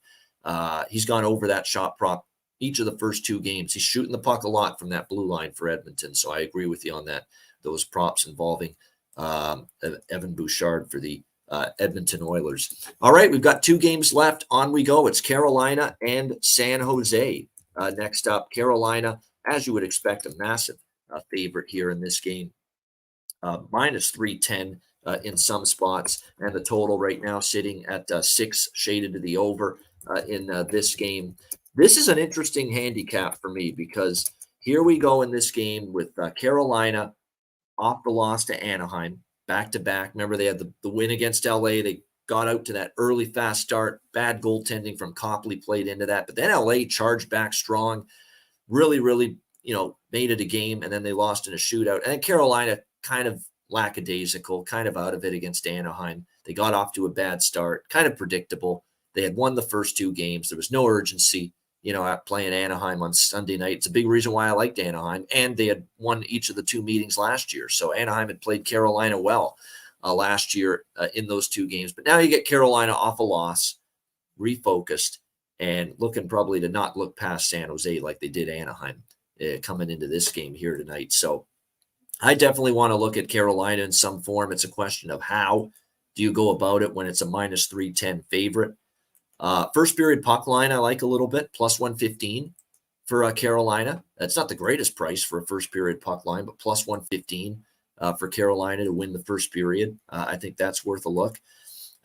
He's gone over that shot prop each of the first two games. He's shooting the puck a lot from that blue line for Edmonton. So I agree with you on that. Those props involving Evan Bouchard for the Edmonton Oilers. All right, we've got 2 games left. On we go. It's Carolina and San Jose. Next up, Carolina, as you would expect, a massive favorite here in this game. Minus 310 in some spots, and the total right now sitting at 6, shaded to the over in this game. This is an interesting handicap for me because here we go in this game with Carolina off the loss to Anaheim, back-to-back. Remember, they had the win against LA. They got out to that early fast start. Bad goaltending from Copley played into that. But then LA charged back strong, really, made it a game, and then they lost in a shootout. And then Carolina kind of lackadaisical, kind of out of it against Anaheim. They got off to a bad start, kind of predictable. They had won the first 2 games. There was no urgency, at playing Anaheim on Sunday night. It's a big reason why I liked Anaheim, and they had won each of the 2 meetings last year. So Anaheim had played Carolina well last year in those 2 games. But now you get Carolina off a loss, refocused, and looking probably to not look past San Jose like they did Anaheim coming into this game here tonight. So I definitely want to look at Carolina in some form. It's a question of how do you go about it when it's a minus 310 favorite. First period puck line I like a little bit, plus 115 for Carolina. That's not the greatest price for a first period puck line, but plus 115 for Carolina to win the first period. I think that's worth a look.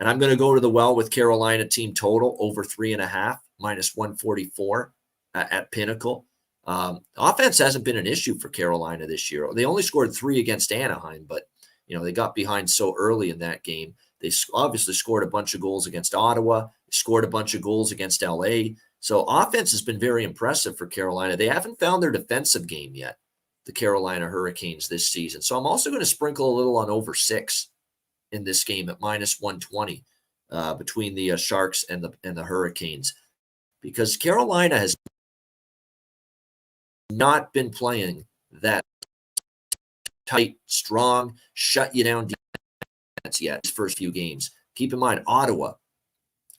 And I'm going to go to the well with Carolina team total over 3.5, minus 144 at Pinnacle. Offense hasn't been an issue for Carolina this year. They only scored 3 against Anaheim, but they got behind so early in that game. They obviously scored a bunch of goals against Ottawa, scored a bunch of goals against LA. So offense has been very impressive for Carolina. They haven't found their defensive game yet, the Carolina Hurricanes this season. So I'm also going to sprinkle a little on over 6 in this game at minus 120 between the Sharks and the Hurricanes, because Carolina has not been playing that tight, strong, shut you down defense yet. His first few games. Keep in mind, Ottawa,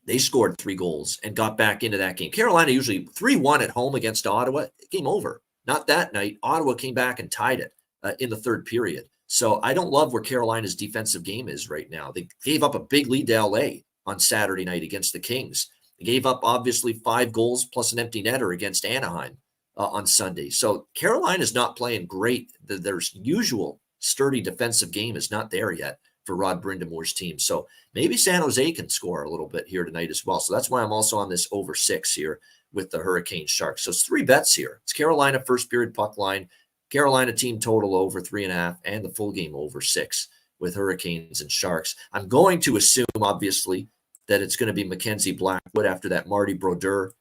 they scored 3 goals and got back into that game. Carolina usually 3-1 at home against Ottawa. Game over. Not that night. Ottawa came back and tied it in the third period. So I don't love where Carolina's defensive game is right now. They gave up a big lead to LA on Saturday night against the Kings. They gave up, obviously, 5 goals plus an empty netter against Anaheim on Sunday. So Carolina's not playing great. Their usual sturdy defensive game is not there yet for Rod Brindamore's team. So maybe San Jose can score a little bit here tonight as well. So that's why I'm also on this over 6 here with the Hurricane Sharks. So it's 3 bets here. It's Carolina first period puck line, Carolina team total over 3.5, and the full game over 6 with Hurricanes and Sharks. I'm going to assume, obviously, that it's going to be Mackenzie Blackwood after that Marty Brodeur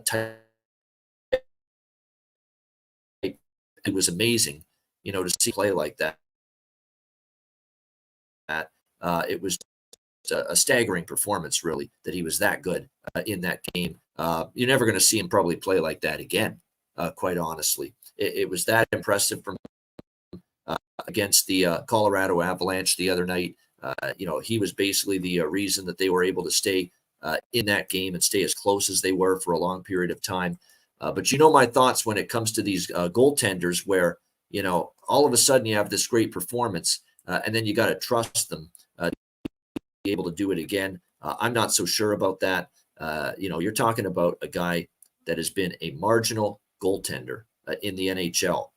type. It was amazing, to see play like that. It was a staggering performance, really, that he was that good in that game. You're never going to see him probably play like that again, quite honestly. It was that impressive from against the Colorado Avalanche the other night. He was basically the reason that they were able to stay in that game and stay as close as they were for a long period of time. But my thoughts when it comes to these goaltenders where, all of a sudden you have this great performance and then you got to trust them to be able to do it again. I'm not so sure about that. You're talking about a guy that has been a marginal goaltender in the NHL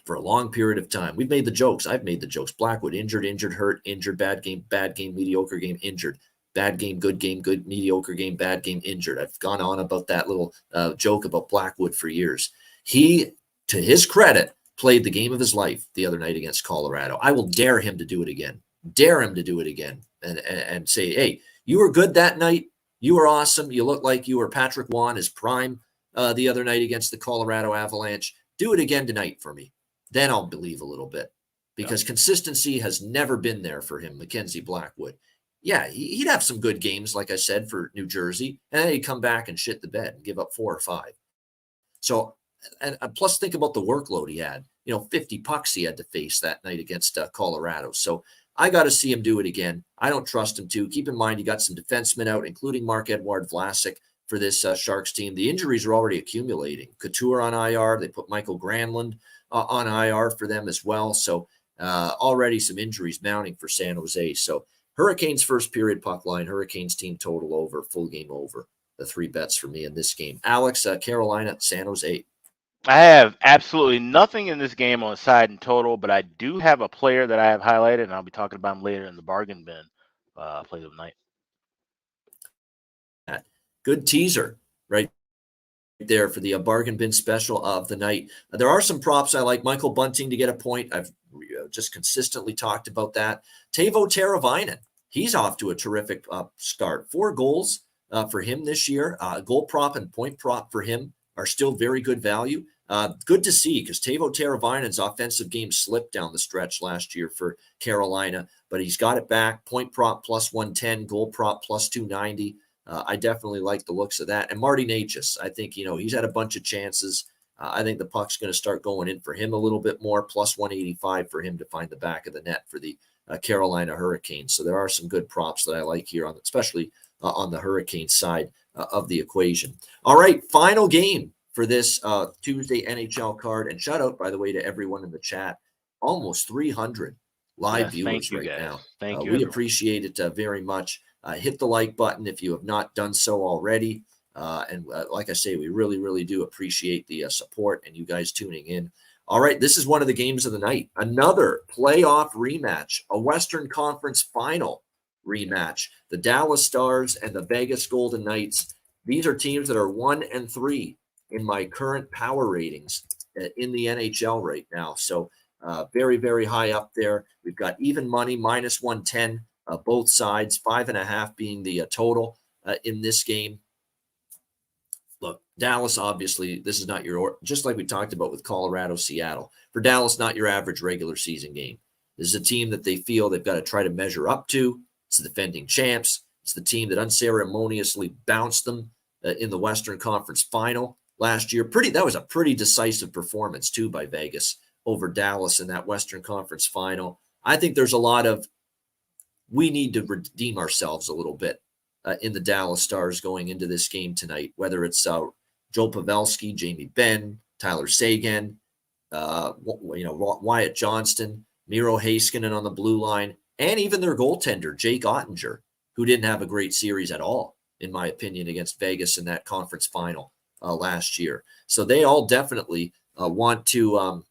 for a long period of time. We've made the jokes. I've made the jokes. Blackwood, injured, hurt, injured, bad game, mediocre game, injured. Bad game, good, mediocre game, bad game, injured. I've gone on about that little joke about Blackwood for years. He, to his credit, played the game of his life the other night against Colorado. I will dare him to do it again. Dare him to do it again and say, hey, you were good that night. You were awesome. You looked like you were Patrick Waugh, his prime the other night against the Colorado Avalanche. Do it again tonight for me. Then I'll believe a little bit because consistency has never been there for him, Mackenzie Blackwood. Yeah, he'd have some good games, like I said, for New Jersey, and then he'd come back and shit the bed and give up 4 or 5. So, and plus think about the workload he had. 50 pucks he had to face that night against Colorado. So I got to see him do it again. I don't trust him to. Keep in mind, he got some defensemen out, including Marc-Edouard Vlasic for this Sharks team. The injuries are already accumulating. Couture on IR. They put Michael Granlund on IR for them as well. So already some injuries mounting for San Jose. So Hurricanes first period puck line, Hurricanes team total over, full game over. The 3 bets for me in this game. Alex, Carolina, San Jose. I have absolutely nothing in this game on side and total, but I do have a player that I have highlighted, and I'll be talking about him later in the bargain bin play of the night. Good teaser right there for the bargain bin special of the night. There are some props I like. Michael Bunting to get a point. I've just consistently talked about that. Teuvo Teravainen, he's off to a terrific start. 4 goals for him this year. Goal prop and point prop for him are still very good value. Good to see, because Teuvo Teravainen's offensive game slipped down the stretch last year for Carolina, but he's got it back. Point prop plus 110, goal prop plus 290. I definitely like the looks of that. And Marty Necas, I think, he's had a bunch of chances. I think the puck's going to start going in for him a little bit more, plus 185 for him to find the back of the net for the Carolina Hurricanes. So there are some good props that I like here, especially on the Hurricane side of the equation. All right, final game for this Tuesday NHL card. And shout out, by the way, to everyone in the chat. Almost 300 live viewers right guys. now. Thank you. We appreciate it very much. Hit the like button if you have not done so already. And like I say, we really, really do appreciate the support and you guys tuning in. All right, this is one of the games of the night. Another playoff rematch, a Western Conference final rematch. The Dallas Stars and the Vegas Golden Knights. These are teams that are 1 and 3 in my current power ratings in the NHL right now. So very, very high up there. We've got even money, minus 110, both sides, 5.5 being the total in this game. Look, Dallas, obviously, this is not just like we talked about with Colorado, Seattle. For Dallas, not your average regular season game. This is a team that they feel they've got to try to measure up to. It's the defending champs. It's the team that unceremoniously bounced them in the Western Conference final last year. That was a pretty decisive performance, too, by Vegas over Dallas in that Western Conference final. I think there's a lot of, we need to redeem ourselves a little bit in the Dallas Stars going into this game tonight, whether it's Joe Pavelski, Jamie Benn, Tyler Seguin, Wyatt Johnston, Miro Heiskanen on the blue line, and even their goaltender, Jake Ottinger, who didn't have a great series at all, in my opinion, against Vegas in that conference final last year. So they all definitely want to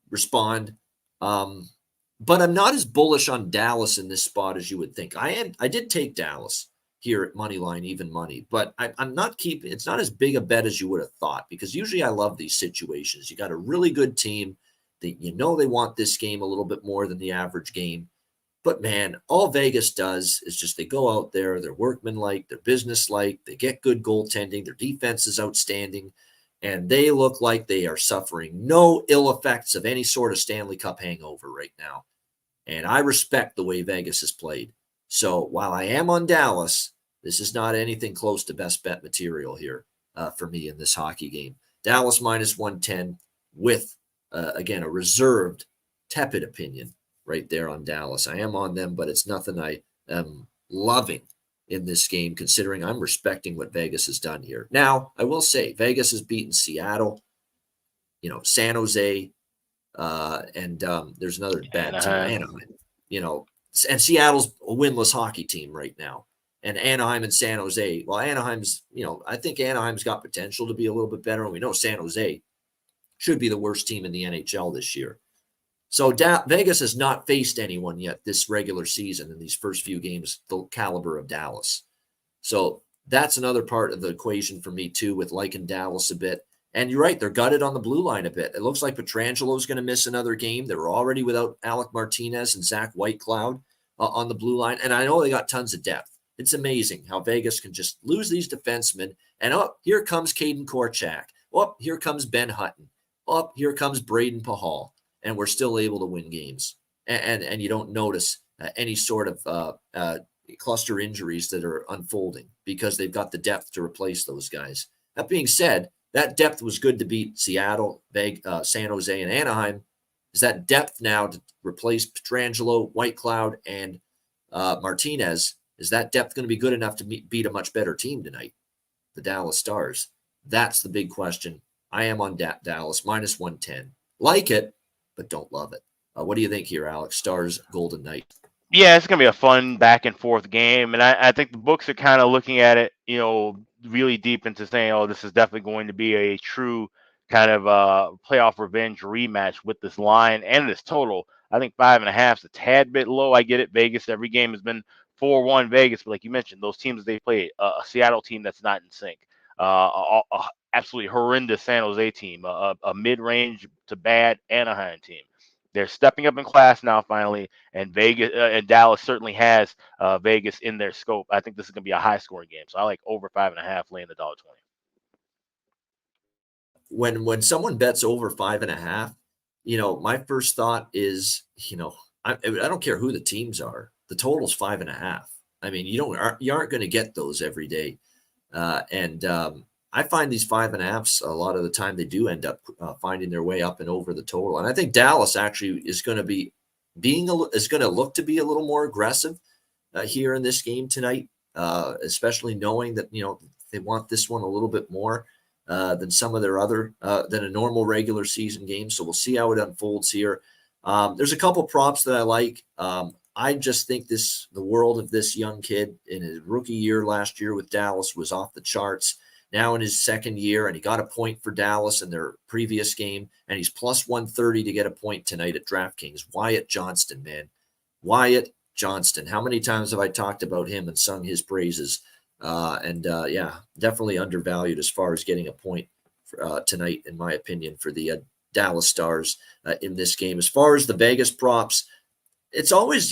respond. But I'm not as bullish on Dallas in this spot as you would think. I did take Dallas here at money line, even money, but I'm not keeping. It's not as big a bet as you would have thought, because usually I love these situations. You got a really good team that they want this game a little bit more than the average game. But man, all Vegas does is just they go out there, they're workmanlike, they're businesslike, they get good goaltending, their defense is outstanding, and they look like they are suffering no ill effects of any sort of Stanley Cup hangover right now. And I respect the way Vegas has played. So while I am on Dallas, this is not anything close to best bet material here for me in this hockey game. Dallas minus 110 with, again, a reserved, tepid opinion right there on Dallas. I am on them, but it's nothing I am loving in this game, considering I'm respecting what Vegas has done here. Now, I will say, Vegas has beaten Seattle, San Jose, and there's another bad team, Anaheim. And Seattle's a winless hockey team right now. And Anaheim and San Jose, well, Anaheim's, I think Anaheim's got potential to be a little bit better. And we know San Jose should be the worst team in the NHL this year. So Vegas has not faced anyone yet this regular season in these first few games, the caliber of Dallas. So that's another part of the equation for me, too, with liking Dallas a bit. And you're right, they're gutted on the blue line a bit. It looks like Petrangelo's going to miss another game. They were already without Alec Martinez and Zach Whitecloud on the blue line. And I know they got tons of depth. It's amazing how Vegas can just lose these defensemen. And here comes Caden Korchak. Here comes Ben Hutton. Here comes Braden Pahal. And we're still able to win games. And you don't notice any sort of cluster injuries that are unfolding because they've got the depth to replace those guys. That being said, that depth was good to beat Seattle, San Jose, and Anaheim. Is that depth now to replace Petrangelo, Whitecloud, and Martinez? Is that depth going to be good enough to beat a much better team tonight, the Dallas Stars? That's the big question. I am on Dallas, minus 110. Like it, but don't love it. What do you think here, Alex? Stars, Golden Knight. Yeah, it's gonna be a fun back and forth game, and I think the books are kind of looking at it, really deep into saying, oh, this is definitely going to be a true kind of playoff revenge rematch with this line and this total. I think 5.5 is a tad bit low. I get it. Vegas, every game has been 4-1 Vegas, but like you mentioned, those teams they play, a Seattle team that's not in sync, a absolutely horrendous San Jose team, a mid-range to bad Anaheim team. They're stepping up in class now, finally, and Vegas and Dallas certainly has Vegas in their scope. I think this is going to be a high scoring game, so I like over 5.5, laying the $1.20. When someone bets over 5.5, my first thought is, I don't care who the teams are. The total's 5.5. I mean, you aren't going to get those every day. And I find these 5.5s a lot of the time they do end up finding their way up and over the total. And I think Dallas actually is going to be is going to look to be a little more aggressive here in this game tonight, especially knowing that they want this one a little bit more than some of their other than a normal regular season game. So we'll see how it unfolds here. There's a couple props that I like. I just think the world of this young kid in his rookie year last year with Dallas was off the charts. Now in his second year, and he got a point for Dallas in their previous game, and he's plus 130 to get a point tonight at DraftKings. Wyatt Johnston, man. Wyatt Johnston. How many times have I talked about him and sung his praises? Yeah, definitely undervalued as far as getting a point for, tonight, in my opinion, for the Dallas Stars in this game. As far as the Vegas props, it's always,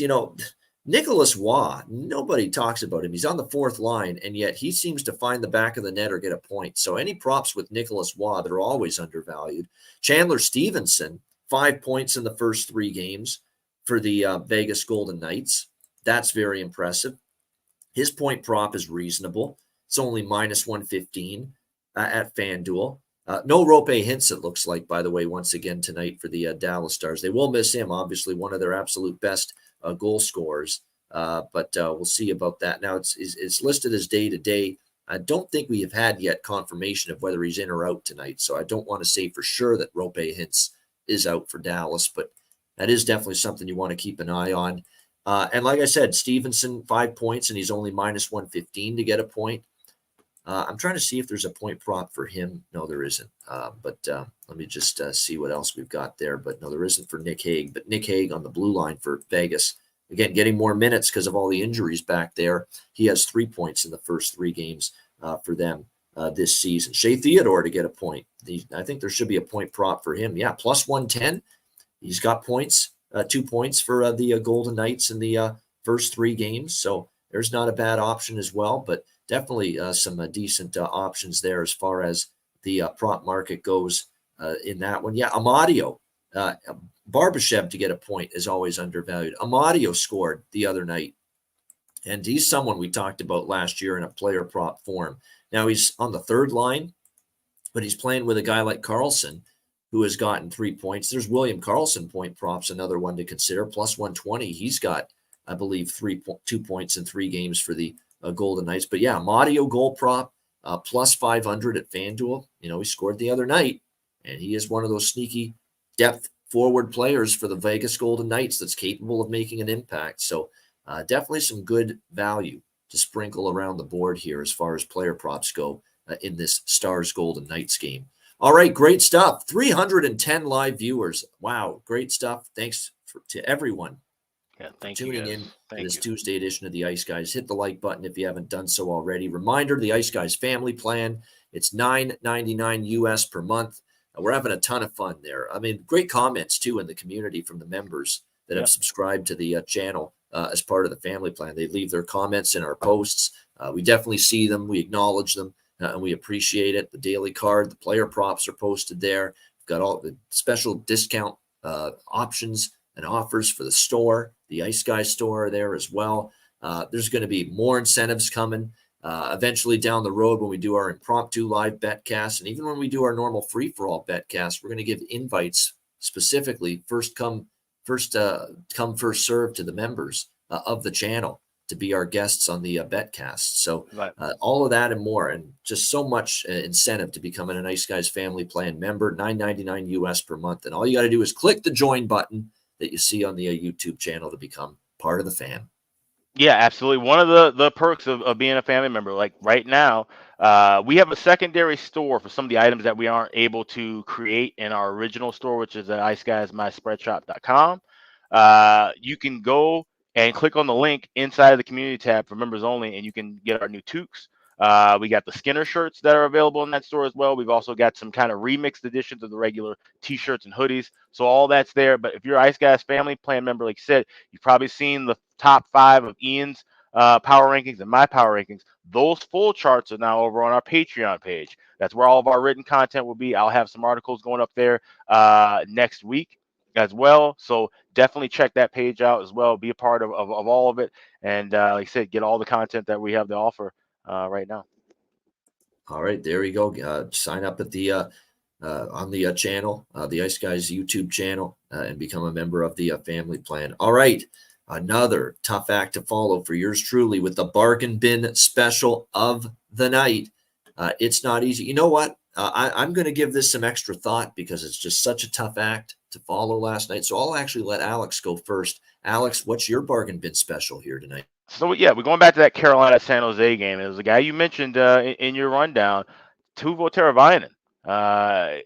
Nicholas Waugh. Nobody talks about him. He's on the fourth line, and yet he seems to find the back of the net or get a point. So any props with Nicholas Waugh, they're always undervalued. Chandler Stevenson, 5 points in the first 3 games for the Vegas Golden Knights. That's very impressive. His point prop is reasonable. It's only minus 115 at FanDuel. No Rope Hintz, it looks like, by the way, once again tonight for the Dallas Stars. They will miss him, obviously, one of their absolute best goal scorers. But we'll see about that. Now, it's listed as day-to-day. I don't think we have had yet confirmation of whether he's in or out tonight, so I don't want to say for sure that Rope Hintz is out for Dallas, but that is definitely something you want to keep an eye on. And like I said, Stevenson, 5 points, and he's only minus 115 to get a point. I'm trying to see if there's a point prop for him. No, there isn't. But let me just see what else we've got there. But no, there isn't for Nick Hague. But Nick Hague on the blue line for Vegas. Again, getting more minutes because of all the injuries back there. He has 3 points in the first 3 games for them this season. Shea Theodore to get a point. I think there should be a point prop for him. Yeah, plus 110. He's got points, 2 points for the Golden Knights in the first 3 games. So there's not a bad option as well. But definitely some decent options there as far as the prop market goes in that one. Yeah, Amadio. Barbashev to get a point is always undervalued. Amadio scored the other night, and he's someone we talked about last year in a player prop form. Now he's on the third line, but he's playing with a guy like Carlson, who has gotten 3 points. There's William Carlson point props, another one to consider, plus 120. He's got, I believe, 2 points in 3 games for the Golden Knights. But yeah, Amadio goal prop, plus 500 at FanDuel. He scored the other night, and he is one of those sneaky depth forward players for the Vegas Golden Knights that's capable of making an impact. So definitely some good value to sprinkle around the board here as far as player props go in this Stars Golden Knights game. All right, great stuff. 310 live viewers. Wow, great stuff. Thanks to everyone tuning in to this Tuesday edition of the Ice Guys. Hit the like button if you haven't done so already. Reminder, the Ice Guys family plan, it's $9.99 US per month. We're having a ton of fun there. I mean, great comments, too, in the community from the members that have subscribed to the channel as part of the family plan. They leave their comments in our posts. We definitely see them. We acknowledge them, and we appreciate it. The daily card, the player props are posted there. We've got all the special discount options and offers for the store. The Ice Guys store are there as well. There's going to be more incentives coming. Eventually down the road when we do our impromptu live betcast, and even when we do our normal free-for-all betcast, we're going to give invites specifically first come, first serve to the members of the channel to be our guests on the betcast. So all of that and more, and just so much incentive to becoming an Ice Guys family plan member, $9.99 US per month. And all you got to do is click the join button that you see on the YouTube channel to become part of the fam. Yeah, absolutely. One of the perks of being a family member, like right now, we have a secondary store for some of the items that we aren't able to create in our original store, which is at iceguysmyspreadshop.com. You can go and click on the link inside of the community tab for members only, and you can get our new toques. We got the Skinner shirts that are available in that store as well. We've also got some kind of remixed editions of the regular t-shirts and hoodies. So all that's there. But if you're Ice Guys family plan member, like you said, you've probably seen the top 5 of Ian's power rankings and my power rankings. Those full charts are now over on our Patreon page. That's where all of our written content will be. I'll have some articles going up there next week as well. So definitely check that page out as well. Be a part of all of it. And like I said, get all the content that we have to offer right now. All right, there you go. Sign up at the on the channel, the Ice Guys YouTube channel, and become a member of the family plan. All right, another tough act to follow for yours truly with the bargain bin special of the night. It's not easy. You know what? I'm going to give this some extra thought because it's just such a tough act to follow last night. So I'll actually let Alex go first. Alex, what's your bargain bin special here tonight? So yeah, we're going back to that Carolina San Jose game. It was the guy you mentioned in your rundown, Teuvo Teravainen.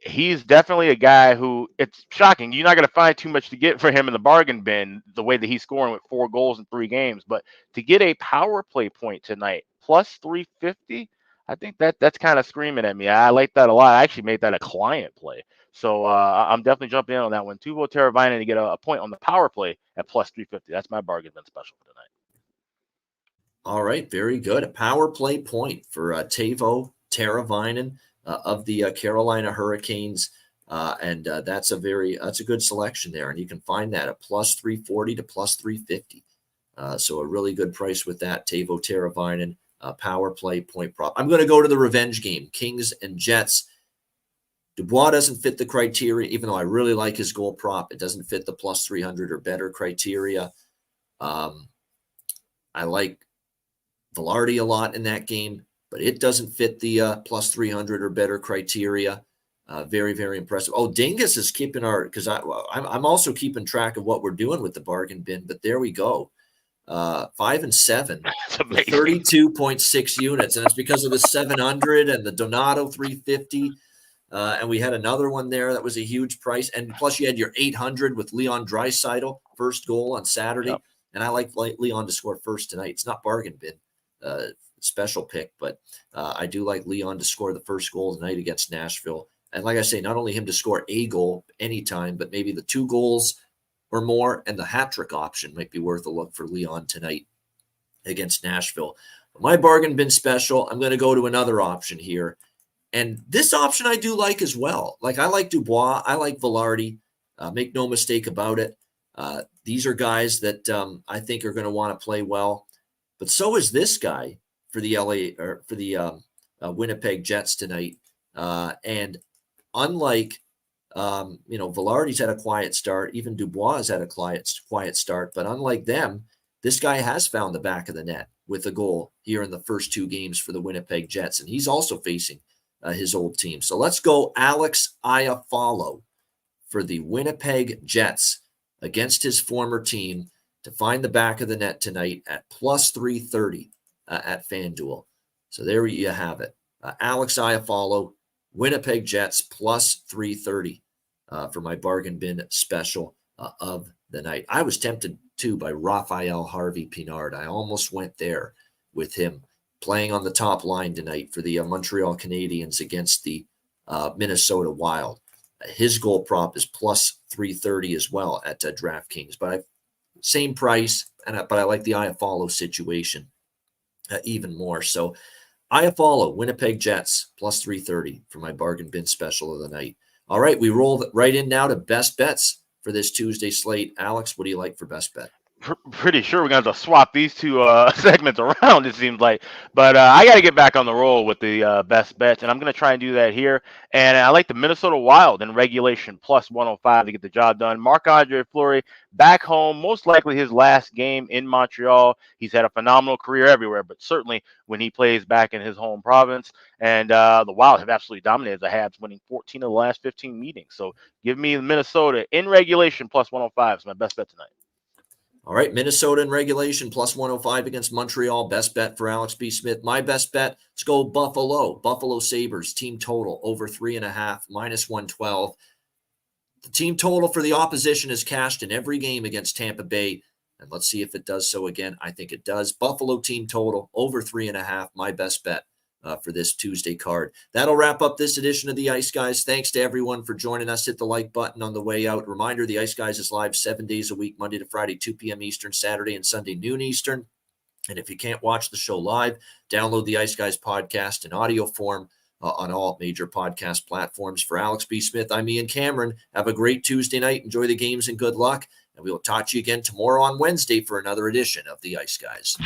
He's definitely a guy who, it's shocking. You're not going to find too much to get for him in the bargain bin, the way that he's scoring with 4 goals in 3 games. But to get a power play point tonight, plus 350, I think that's kind of screaming at me. I like that a lot. I actually made that a client play. So I'm definitely jumping in on that one. Teuvo Teravainen to get a point on the power play at plus 350. That's my bargain bin special for tonight. All right, very good. A power play point for Teuvo Teravainen of the Carolina Hurricanes, and that's a good selection there. And you can find that at plus 340 to plus 350. So a really good price with that Teuvo Teravainen power play point prop. I'm going to go to the revenge game, Kings and Jets. Dubois doesn't fit the criteria, even though I really like his goal prop. It doesn't fit the plus 300 or better criteria. I like Velarde a lot in that game, but it doesn't fit the plus 300 or better criteria. Very, very impressive. Oh, Dingus is keeping because I'm also keeping track of what we're doing with the bargain bin, but there we go. 5 and 7, 32.6 units. And it's because of the 700 and the Donato 350. And we had another one there that was a huge price. And plus you had your 800 with Leon Draisaitl, first goal on Saturday. Yep. And I like Leon to score first tonight. It's not bargain bin. Special pick, but I do like Leon to score the first goal tonight against Nashville. And like I say, not only him to score a goal anytime, but maybe the 2 goals or more, and the hat trick option might be worth a look for Leon tonight against Nashville. But my bargain bin special, I'm going to go to another option here. And this option I do like as well. Like I like Dubois, I like Velarde. Make no mistake about it. These are guys that I think are going to want to play well. But so is this guy for the Winnipeg Jets tonight. And unlike, Velarde's had a quiet start, even Dubois has had a quiet start. But unlike them, this guy has found the back of the net with a goal here in the first 2 games for the Winnipeg Jets. And he's also facing his old team. So let's go Alex Iafallo for the Winnipeg Jets against his former team to find the back of the net tonight at plus 330 at FanDuel. So there you have it. Alex Iafallo, Winnipeg Jets plus 330 for my bargain bin special of the night. I was tempted too by Raphael Harvey-Pinard. I almost went there with him playing on the top line tonight for the Montreal Canadiens against the Minnesota Wild. His goal prop is plus 330 as well at DraftKings, but same price, but I like the Iafallo situation even more. So Iafallo, Winnipeg Jets, plus 330 for my bargain bin special of the night. All right, we roll right in now to best bets for this Tuesday slate. Alex, what do you like for best bet? Pretty sure we're going to have to swap these 2 segments around, it seems like. But I got to get back on the roll with the best bets, and I'm going to try and do that here. And I like the Minnesota Wild in regulation plus 105 to get the job done. Marc-Andre Fleury back home, most likely his last game in Montreal. He's had a phenomenal career everywhere, but certainly when he plays back in his home province. And the Wild have absolutely dominated the Habs, winning 14 of the last 15 meetings. So give me Minnesota in regulation plus 105 is my best bet tonight. All right, Minnesota in regulation, plus 105 against Montreal. Best bet for Alex B. Smith. My best bet, let's go Buffalo. Buffalo Sabres, team total, over 3.5, minus 112. The team total for the opposition is cashed in every game against Tampa Bay. And let's see if it does so again. I think it does. Buffalo team total, over 3.5, my best bet for this Tuesday card. That'll wrap up this edition of the Ice Guys. Thanks to everyone for joining us. Hit the like button on the way out. Reminder, the Ice Guys is live 7 days a week, Monday to Friday, 2 p.m. Eastern, Saturday and Sunday, noon Eastern. And if you can't watch the show live, download the Ice Guys podcast in audio form on all major podcast platforms. For Alex B. Smith, I'm Ian Cameron. Have a great Tuesday night. Enjoy the games and good luck. And we will talk to you again tomorrow on Wednesday for another edition of the Ice Guys.